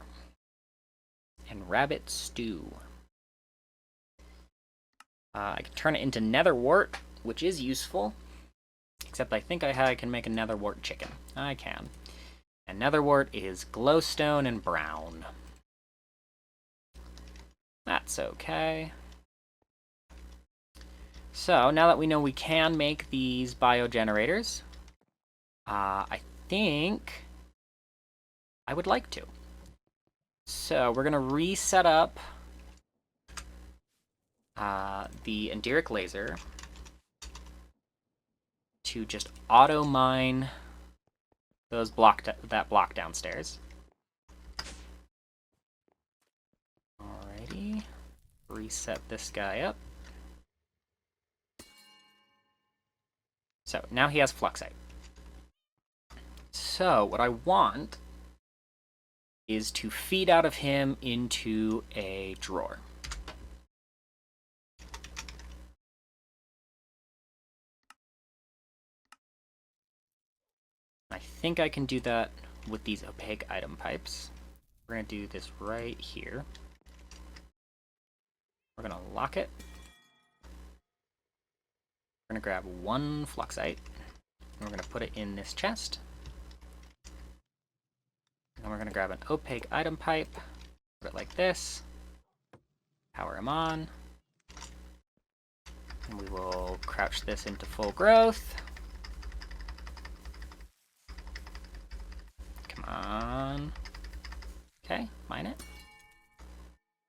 And Rabbit Stew. I can turn it into netherwort, which is useful. Except I think I can make a netherwort chicken. I can. And netherwort is glowstone and brown. That's okay. So, now that we know we can make these biogenerators, I think I would like to. So, we're going to reset up the Enderic laser to just auto mine those that block downstairs. Alrighty, reset this guy up. So now he has fluxite. So what I want is to feed out of him into a drawer. I think I can do that with these opaque item pipes. We're going to do this right here. We're going to lock it. We're going to grab one fluxite. And we're going to put it in this chest. And we're going to grab an opaque item pipe. Put it like this. Power him on. And we will crouch this into full growth. Come on. Okay, mine it.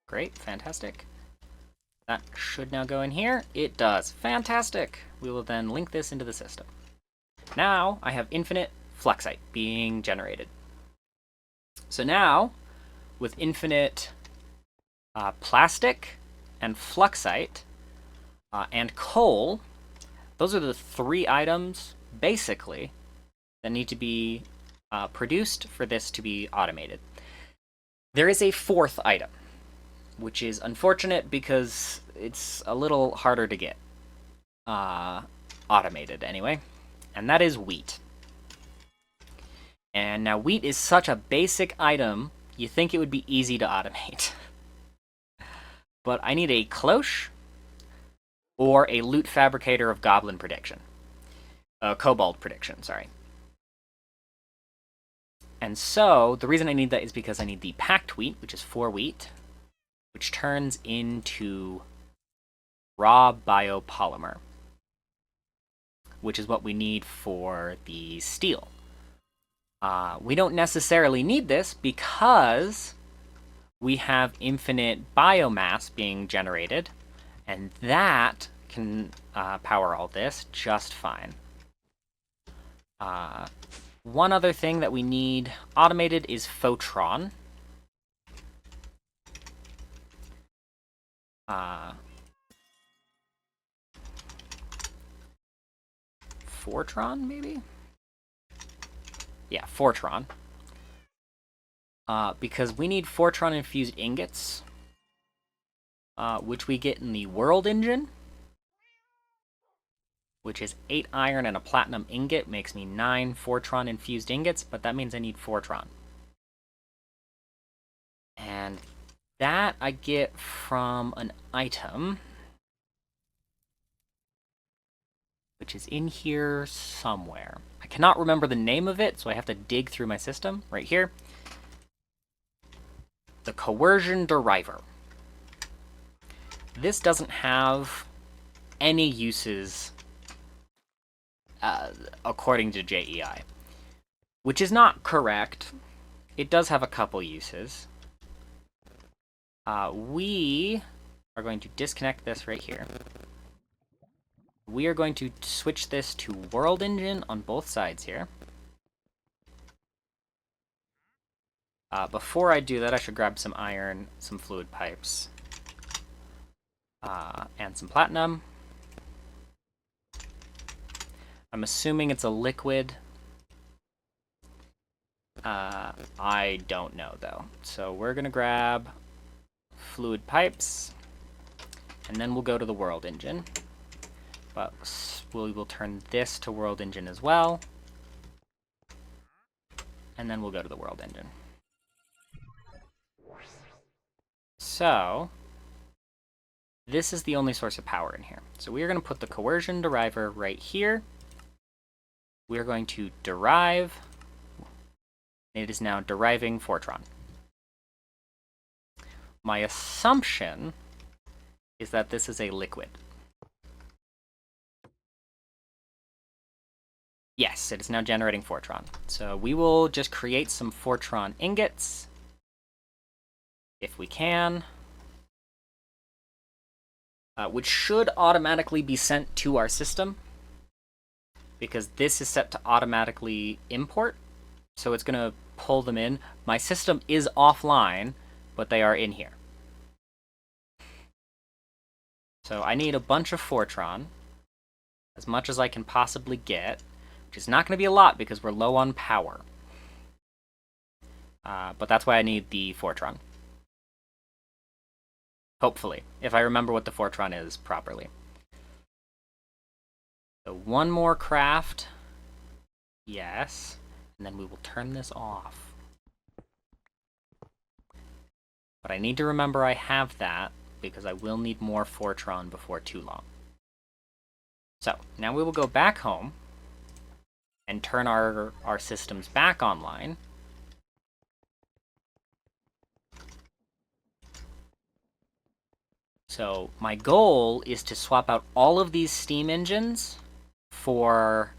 Great, fantastic. That should now go in here. It does. Fantastic! We will then link this into the system. Now I have infinite fluxite being generated. So now, with infinite plastic and fluxite and coal, those are the three items, basically, that need to be produced for this to be automated. There is a fourth item, which is unfortunate because it's a little harder to get automated anyway, and that is wheat. And now wheat is such a basic item, you think it would be easy to automate. But I need a cloche or a loot fabricator of goblin prediction. Kobold prediction, sorry. And so, the reason I need that is because I need the packed wheat, which is 4 wheat, which turns into raw biopolymer, which is what we need for the steel. We don't necessarily need this because we have infinite biomass being generated, and that can power all this just fine. One other thing that we need automated is Photron. Fortron, maybe? Yeah, Fortron. Because we need Fortron-infused ingots, which we get in the World Engine, which is 8 iron and a platinum ingot, makes me 9 Fortron-infused ingots, but that means I need Fortron. And that I get from an item, which is in here somewhere. I cannot remember the name of it, so I have to dig through my system. Right here. The Coercion Deriver. This doesn't have any uses according to JEI, which is not correct. It does have a couple uses. We are going to disconnect this right here. We are going to switch this to World Engine on both sides here. Before I do that, I should grab some iron, some fluid pipes, and some platinum. I'm assuming it's a liquid. I don't know, though. So we're going to grab fluid pipes, and then we'll go to the World Engine. But we will turn this to World Engine as well. And then we'll go to the World Engine. So, this is the only source of power in here. So we are going to put the Coercion Deriver right here. We are going to derive. It is now deriving Fortron. My assumption is that this is a liquid. Yes, it is now generating Fortron. So we will just create some Fortron ingots, if we can, which should automatically be sent to our system, because this is set to automatically import, so it's going to pull them in. My system is offline, but they are in here. So I need a bunch of Fortron, as much as I can possibly get, which is not going to be a lot because we're low on power. But that's why I need the Fortron. Hopefully, if I remember what the Fortron is properly. So one more craft. Yes. And then we will turn this off. But I need to remember I have that, because I will need more Fortron before too long. So, now we will go back home and turn our systems back online. So my goal is to swap out all of these steam engines for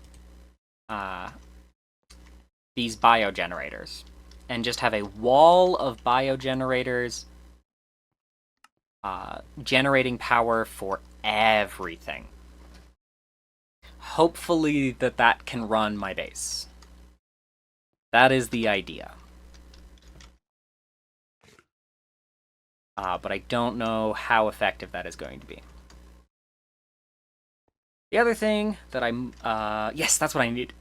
these biogenerators, and just have a wall of biogenerators generating power for everything. Hopefully that can run my base. That is the idea. But I don't know how effective that is going to be. The other thing that yes, that's what I need.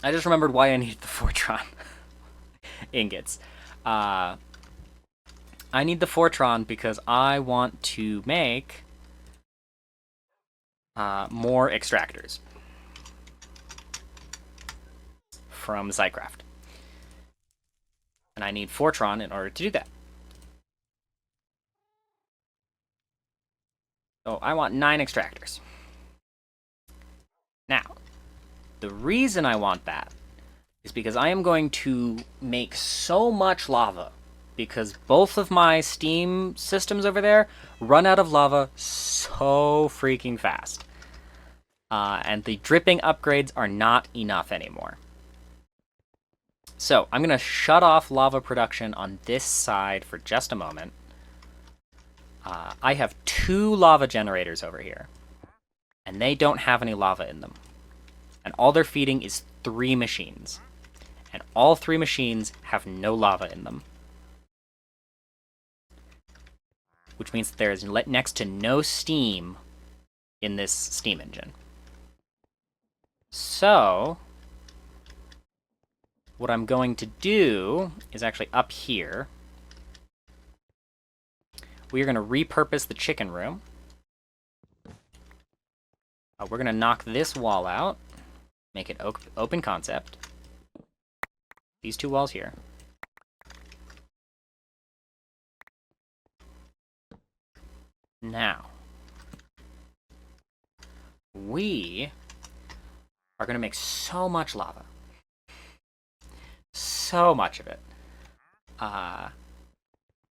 I just remembered why I needed the Fortron ingots. I need the Fortron because I want to make more extractors from Zycraft. And I need Fortron in order to do that. So I want 9 extractors. Now, the reason I want that is because I am going to make so much lava, because both of my steam systems over there run out of lava so freaking fast. And the dripping upgrades are not enough anymore. So I'm going to shut off lava production on this side for just a moment. I have 2 lava generators over here, and they don't have any lava in them. And all they're feeding is 3 machines. And all 3 machines have no lava in them. Which means that there is next to no steam in this steam engine. So, what I'm going to do is actually up here. We are going to repurpose the chicken room. We're going to knock this wall out, make it open concept. These 2 walls here. Now, we are going to make so much lava. So much of it.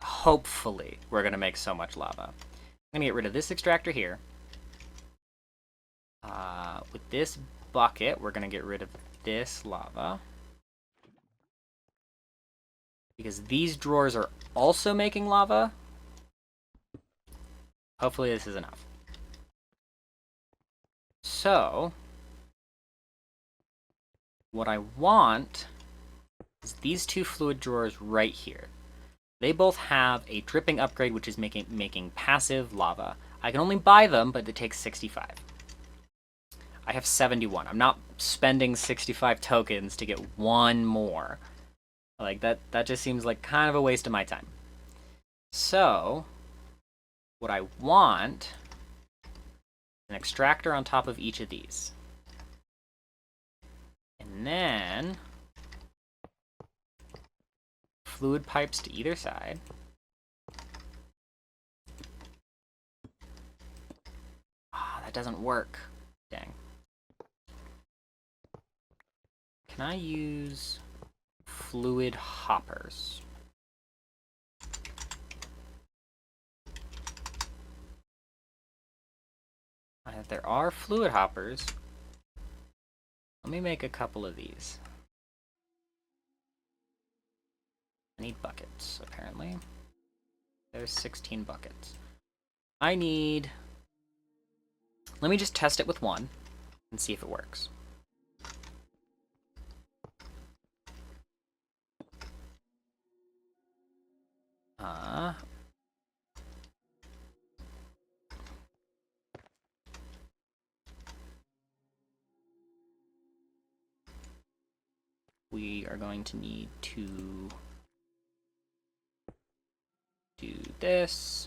Hopefully, we're going to make so much lava. I'm going to get rid of this extractor here. With this bucket, we're going to get rid of this lava. Because these drawers are also making lava. Hopefully this is enough. So, what I want is these 2 fluid drawers right here. They both have a dripping upgrade, which is making passive lava. I can only buy them, but it takes 65. I have 71. I'm not spending 65 tokens to get 1 more. Like, that just seems like kind of a waste of my time. So, what I want is an extractor on top of each of these. And then fluid pipes to either side. That doesn't work. Dang. Can I use fluid hoppers? There are fluid hoppers. Let me make a couple of these. I need buckets, apparently. There's 16 buckets. I need... Let me just test it with 1 and see if it works. We are going to need to do this.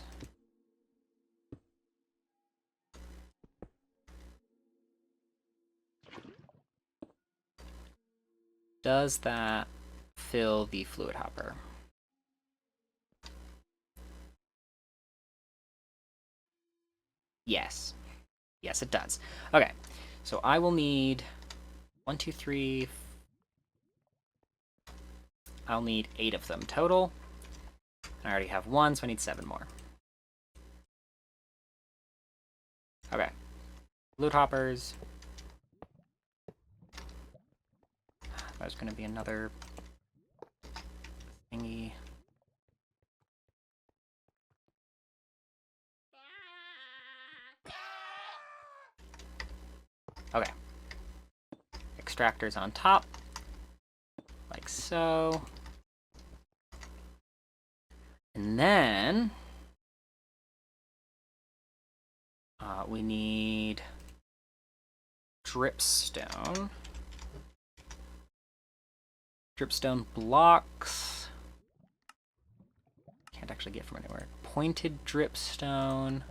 Does that fill the fluid hopper? Yes. Yes, it does. Okay, so I will need 1, 2, 3. I'll need 8 of them total. I already have 1, so I need 7 more. Okay. Fluid hoppers. There's going to be another thingy. Okay. Extractors on top. Like so. And then we need dripstone. Dripstone blocks. Can't actually get from anywhere. Pointed dripstone.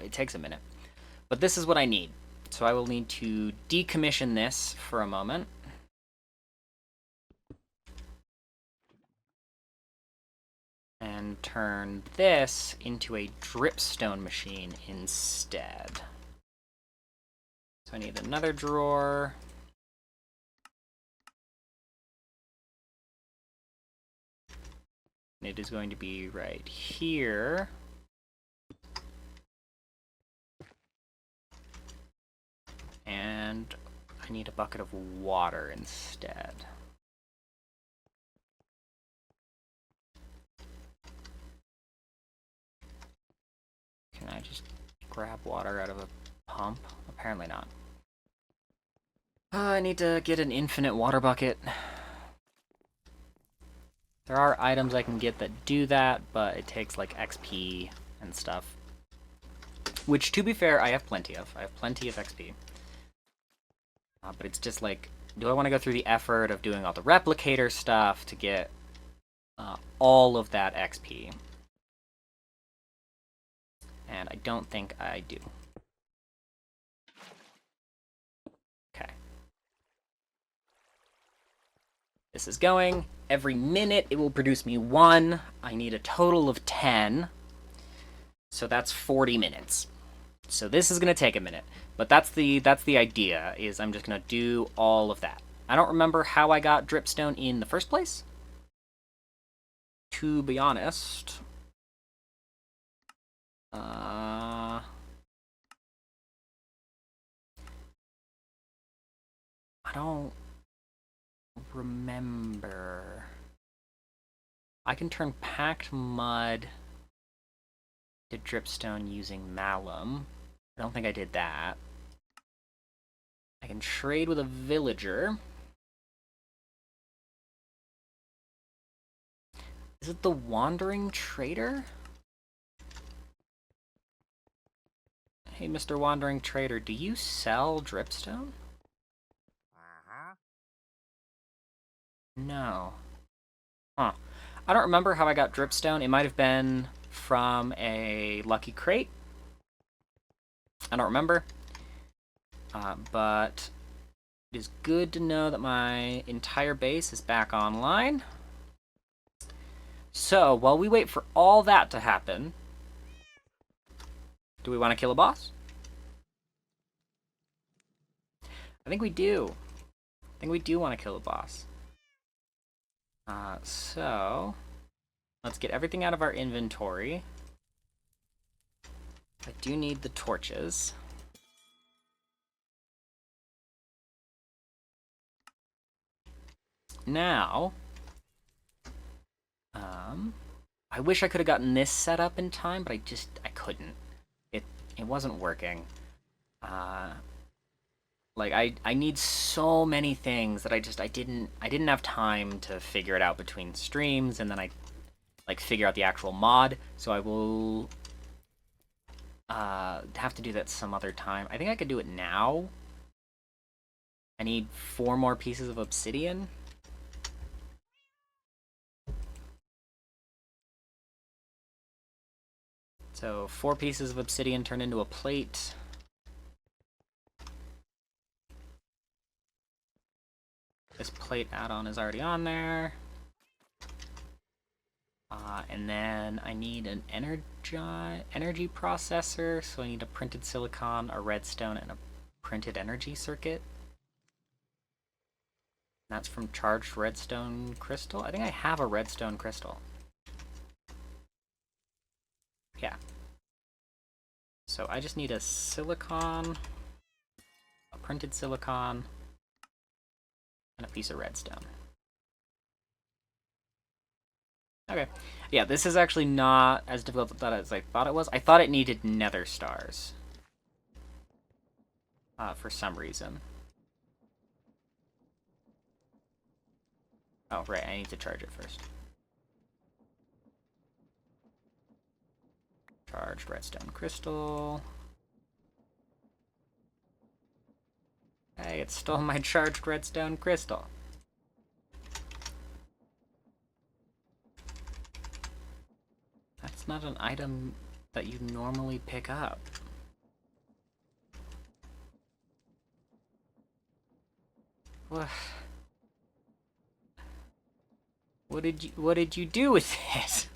It takes a minute. But this is what I need. So I will need to decommission this for a moment. And turn this into a dripstone machine instead. So I need another drawer. And it is going to be right here. And I need a bucket of water instead. Can I just grab water out of a pump? Apparently not. I need to get an infinite water bucket. There are items I can get that do that, but it takes like XP and stuff. Which, to be fair, I have plenty of. I have plenty of XP. But it's just like, do I want to go through the effort of doing all the replicator stuff to get all of that XP? And I don't think I do. Okay. This is going. Every minute it will produce me 1. I need a total of 10. So that's 40 minutes. So this is going to take a minute. But that's the idea, is I'm just going to do all of that. I don't remember how I got dripstone in the first place, to be honest. I don't remember. I can turn packed mud to dripstone using malum. I don't think I did that. I can trade with a villager. Is it the wandering trader? Hey, Mr. Wandering Trader, do you sell dripstone? No. Huh. I don't remember how I got dripstone. It might have been from a lucky crate. I don't remember. But it is good to know that my entire base is back online. So, while we wait for all that to happen, do we want to kill a boss? I think we do. I think we do want to kill a boss. So, let's get everything out of our inventory. I do need the torches. Now, I wish I could have gotten this set up in time, but I couldn't. It wasn't working. Like, I need so many things that I didn't have time to figure it out between streams, and then I, like, figure out the actual mod, so I will, have to do that some other time. I think I could do it now. I need 4 more pieces of obsidian. So 4 pieces of obsidian turn into a plate. This plate add-on is already on there. And then I need an energy processor, so I need a printed silicon, a redstone, and a printed energy circuit. That's from charged redstone crystal. I think I have a redstone crystal. Yeah. So I just need a silicon, a printed silicon, and a piece of redstone. Okay. Yeah, this is actually not as difficult as I thought it was. I thought it needed nether stars. For some reason. Oh, right, I need to charge it first. Charged redstone crystal. Hey, it stole my charged redstone crystal. That's not an item that you normally pick up. What did you do with it?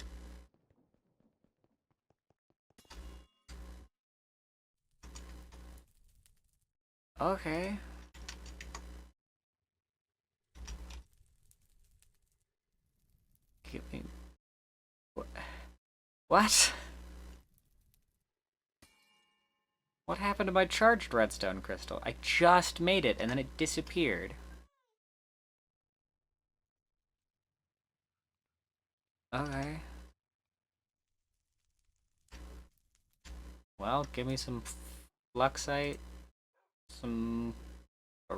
Okay. Give me... What? What happened to my charged redstone crystal? I just made it, and then it disappeared. Okay. Well, give me some fluxite, a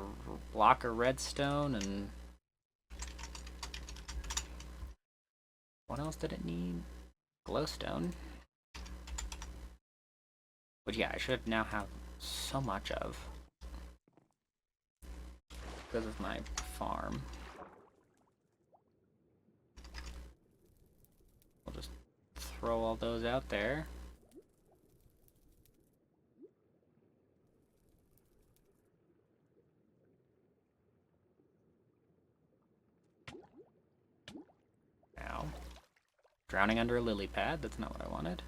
block of redstone, and... What else did it need? Glowstone. But yeah, I should now have so much of. Because of my farm. I'll just throw all those out there. Ow. Drowning under a lily pad, that's not what I wanted.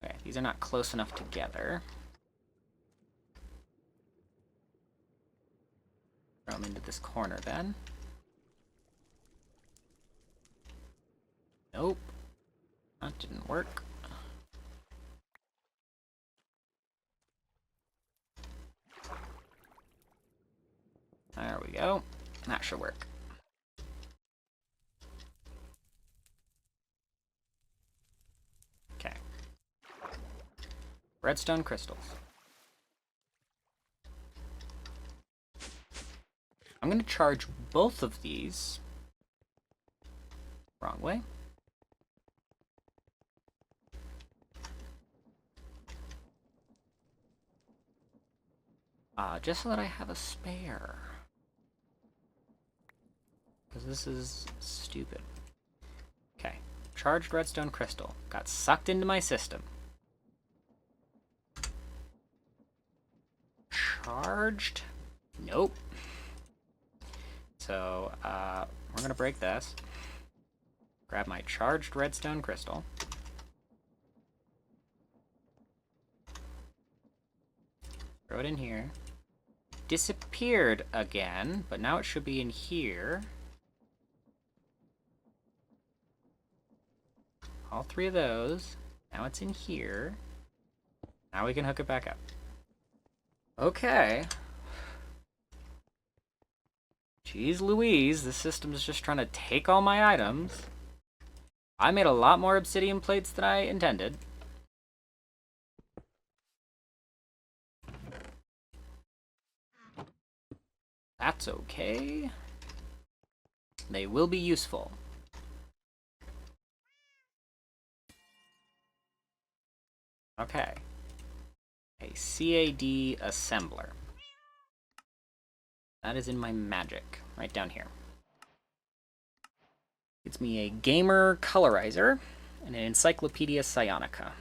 Okay, these are not close enough together. Throw them into this corner then. Nope. That didn't work. There we go. That should work. Okay. Redstone crystals. I'm going to charge both of these. Wrong way. Just so that I have a spare. Because this is stupid. Okay. Charged redstone crystal. Got sucked into my system. Charged? Nope. So, we're gonna break this. Grab my charged redstone crystal. Throw it in here. Disappeared again, but now it should be in here. All three of those. Now it's in here. Now we can hook it back up. Okay. Jeez Louise, this system is just trying to take all my items. I made a lot more obsidian plates than I intended. That's okay. They will be useful. Okay. A CAD assembler. That is in my magic, right down here. It's me a gamer colorizer and an encyclopedia psionica.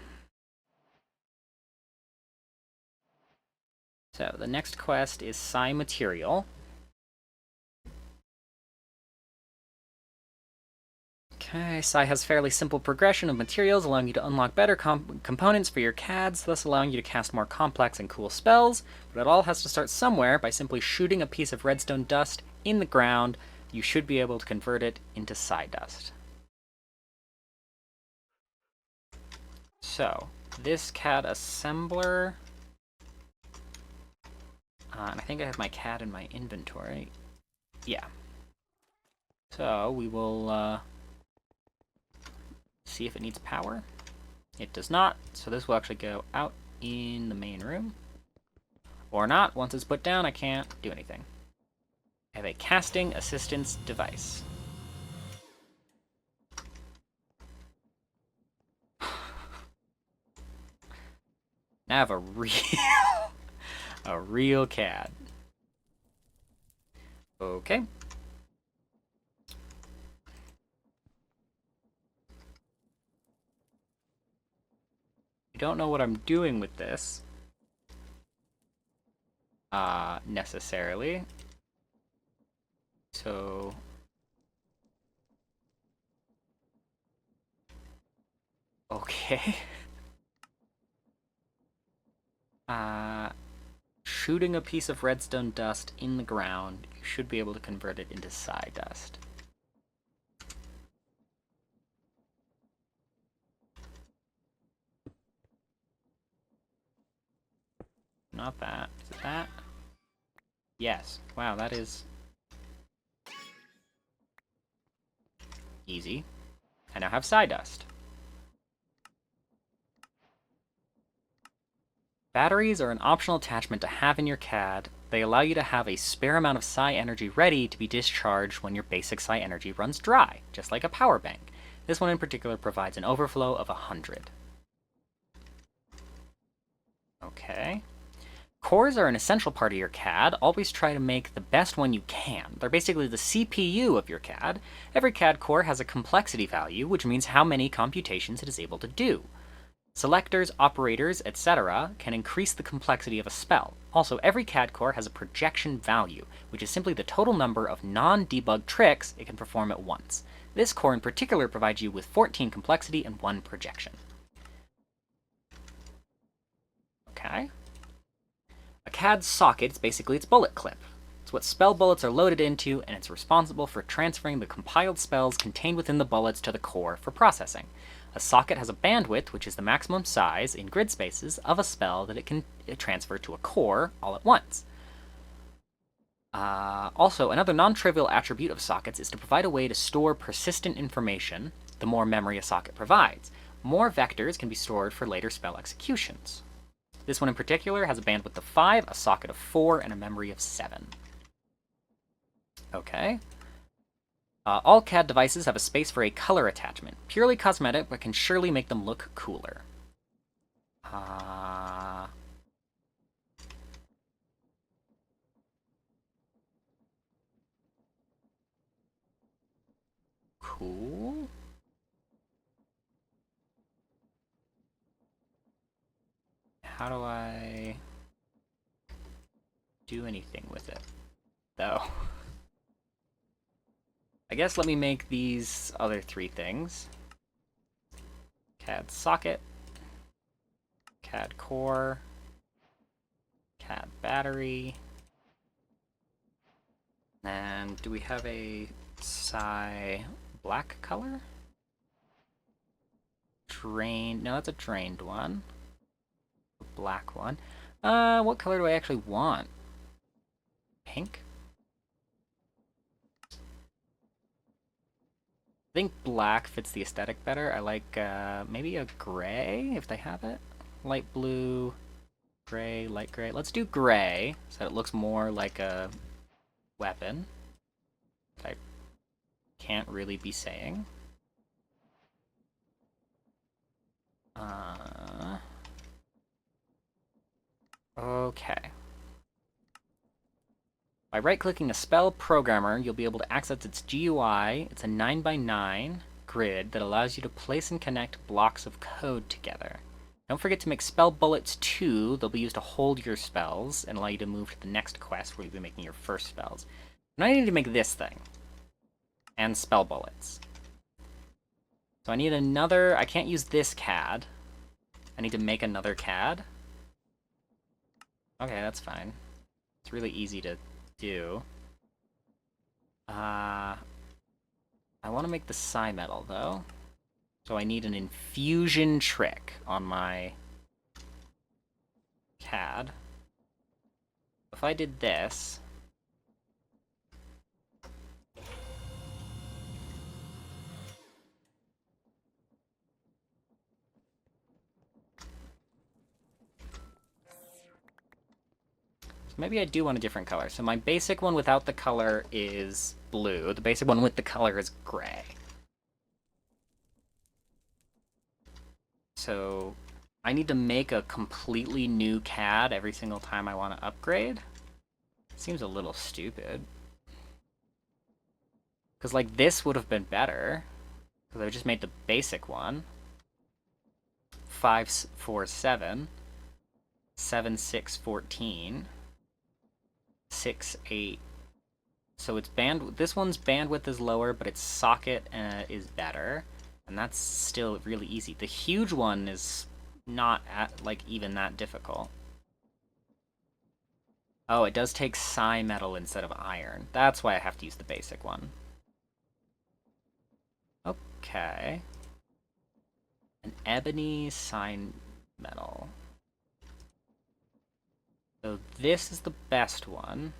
So the next quest is Psi Material. Okay, Psi has fairly simple progression of materials, allowing you to unlock better components for your CADs, thus allowing you to cast more complex and cool spells, but it all has to start somewhere by simply shooting a piece of redstone dust in the ground. You should be able to convert it into Psi dust. So, this CAD assembler... and I think I have my CAD in my inventory. Yeah. So, we will... see if it needs power. It does not, so this will actually go out in the main room. Or not. Once it's put down, I can't do anything. I have a casting assistance device. Now I have a real... A real CAD. Okay. I don't know what I'm doing with this. Necessarily. So... Okay. Shooting a piece of redstone dust in the ground, you should be able to convert it into sawdust. Not that. Is it that? Yes. Wow, that is... easy. I now have sawdust. Batteries are an optional attachment to have in your CAD. They allow you to have a spare amount of psi energy ready to be discharged when your basic psi energy runs dry, just like a power bank. This one in particular provides an overflow of 100. Okay. Cores are an essential part of your CAD. Always try to make the best one you can. They're basically the CPU of your CAD. Every CAD core has a complexity value, which means how many computations it is able to do. Selectors, operators, etc. can increase the complexity of a spell. Also, every CAD core has a projection value, which is simply the total number of non-debug tricks it can perform at once. This core in particular provides you with 14 complexity and 1 projection. Okay. A CAD socket is basically its bullet clip. It's what spell bullets are loaded into, and it's responsible for transferring the compiled spells contained within the bullets to the core for processing. A socket has a bandwidth, which is the maximum size in grid spaces of a spell that it can transfer to a core all at once. Also, another non-trivial attribute of sockets is to provide a way to store persistent information, the more memory a socket provides. More vectors can be stored for later spell executions. This one in particular has a bandwidth of 5, a socket of 4, and a memory of 7. Okay. All CAD devices have a space for a color attachment. Purely cosmetic, but can surely make them look cooler. Cool. How do I do anything with it, though? I guess let me make these other 3 things. CAD socket, CAD core, CAD battery. And do we have a psi black color? Drained. No, that's a drained one. A black one. What color do I actually want? Pink? I think black fits the aesthetic better. I like maybe a gray, if they have it. Light blue, gray, light gray. Let's do gray, so it looks more like a weapon. I can't really be saying. Okay. By right-clicking a spell programmer, you'll be able to access its GUI. It's a 9x9 grid that allows you to place and connect blocks of code together. Don't forget to make spell bullets too. They'll be used to hold your spells and allow you to move to the next quest where you'll be making your first spells. Now I need to make this thing. And spell bullets. So I need another... I can't use this CAD. I need to make another CAD. Okay, that's fine. It's really easy to do. I want to make the psi metal, though. So I need an infusion trick on my CAD. If I did this... Maybe I do want a different color. So my basic one without the color is blue. The basic one with the color is gray. So I need to make a completely new CAD every single time I want to upgrade. Seems a little stupid. Because, like, this would have been better. Because I just made the basic one. 5, 4, 7. 7, 6, 14. 6, 8. So its this one's bandwidth is lower, but its socket is better. And that's still really easy. The huge one is not like even that difficult. Oh, it does take psi metal instead of iron. That's why I have to use the basic one. Okay. An ebony psi metal. So this is the best one.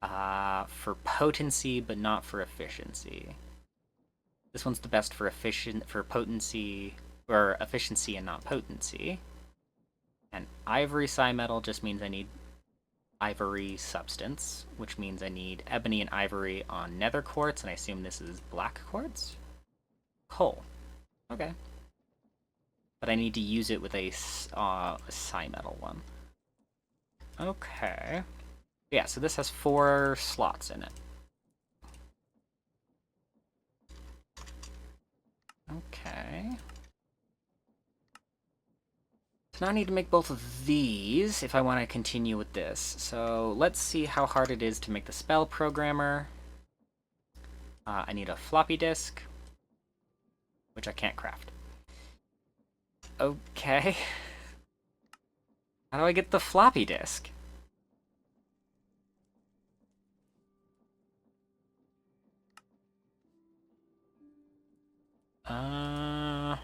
For potency, but not for efficiency. This one's the best for potency, or efficiency and not potency. And ivory psi metal just means I need ivory substance, which means I need ebony and ivory on nether quartz, and I assume this is black quartz? Coal. Okay. But I need to use it with a psi metal one. Okay. Yeah, so this has 4 slots in it. Okay. So now I need to make both of these if I want to continue with this. So let's see how hard it is to make the spell programmer. I need a floppy disk, which I can't craft. Okay. How do I get the floppy disk? I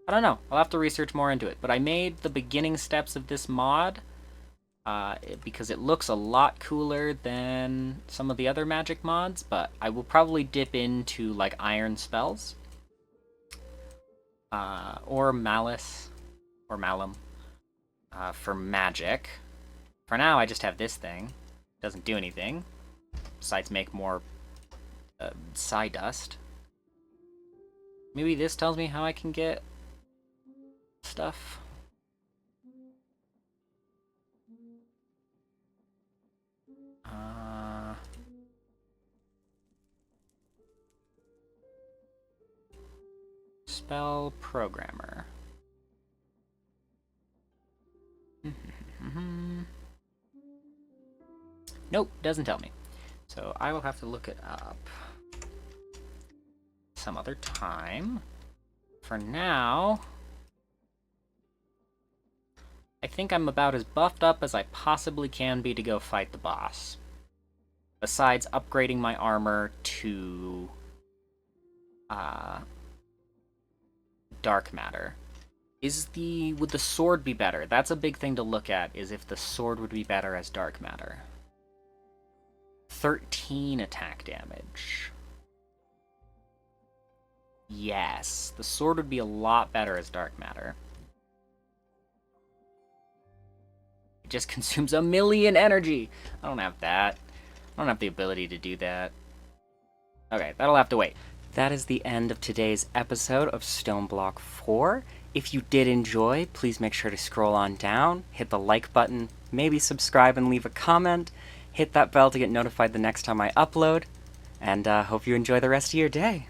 don't know. I'll have to research more into it. But I made the beginning steps of this mod because it looks a lot cooler than some of the other magic mods, but I will probably dip into, like, iron spells. Or malice, or malum, for magic. For now, I just have this thing. Doesn't do anything, besides make more psi dust. Maybe this tells me how I can get stuff. Spell programmer. Nope, doesn't tell me. So I will have to look it up some other time. For now, I think I'm about as buffed up as I possibly can be to go fight the boss. Besides upgrading my armor to dark matter. Would the sword be better? That's a big thing to look at, is if the sword would be better as dark matter. 13 attack damage. Yes, the sword would be a lot better as dark matter. It just consumes 1,000,000 energy. I don't have that. I don't have the ability to do that. Okay, that'll have to wait. That is the end of today's episode of Stoneblock 4. If you did enjoy, please make sure to scroll on down, hit the like button, maybe subscribe and leave a comment, hit that bell to get notified the next time I upload, and hope you enjoy the rest of your day.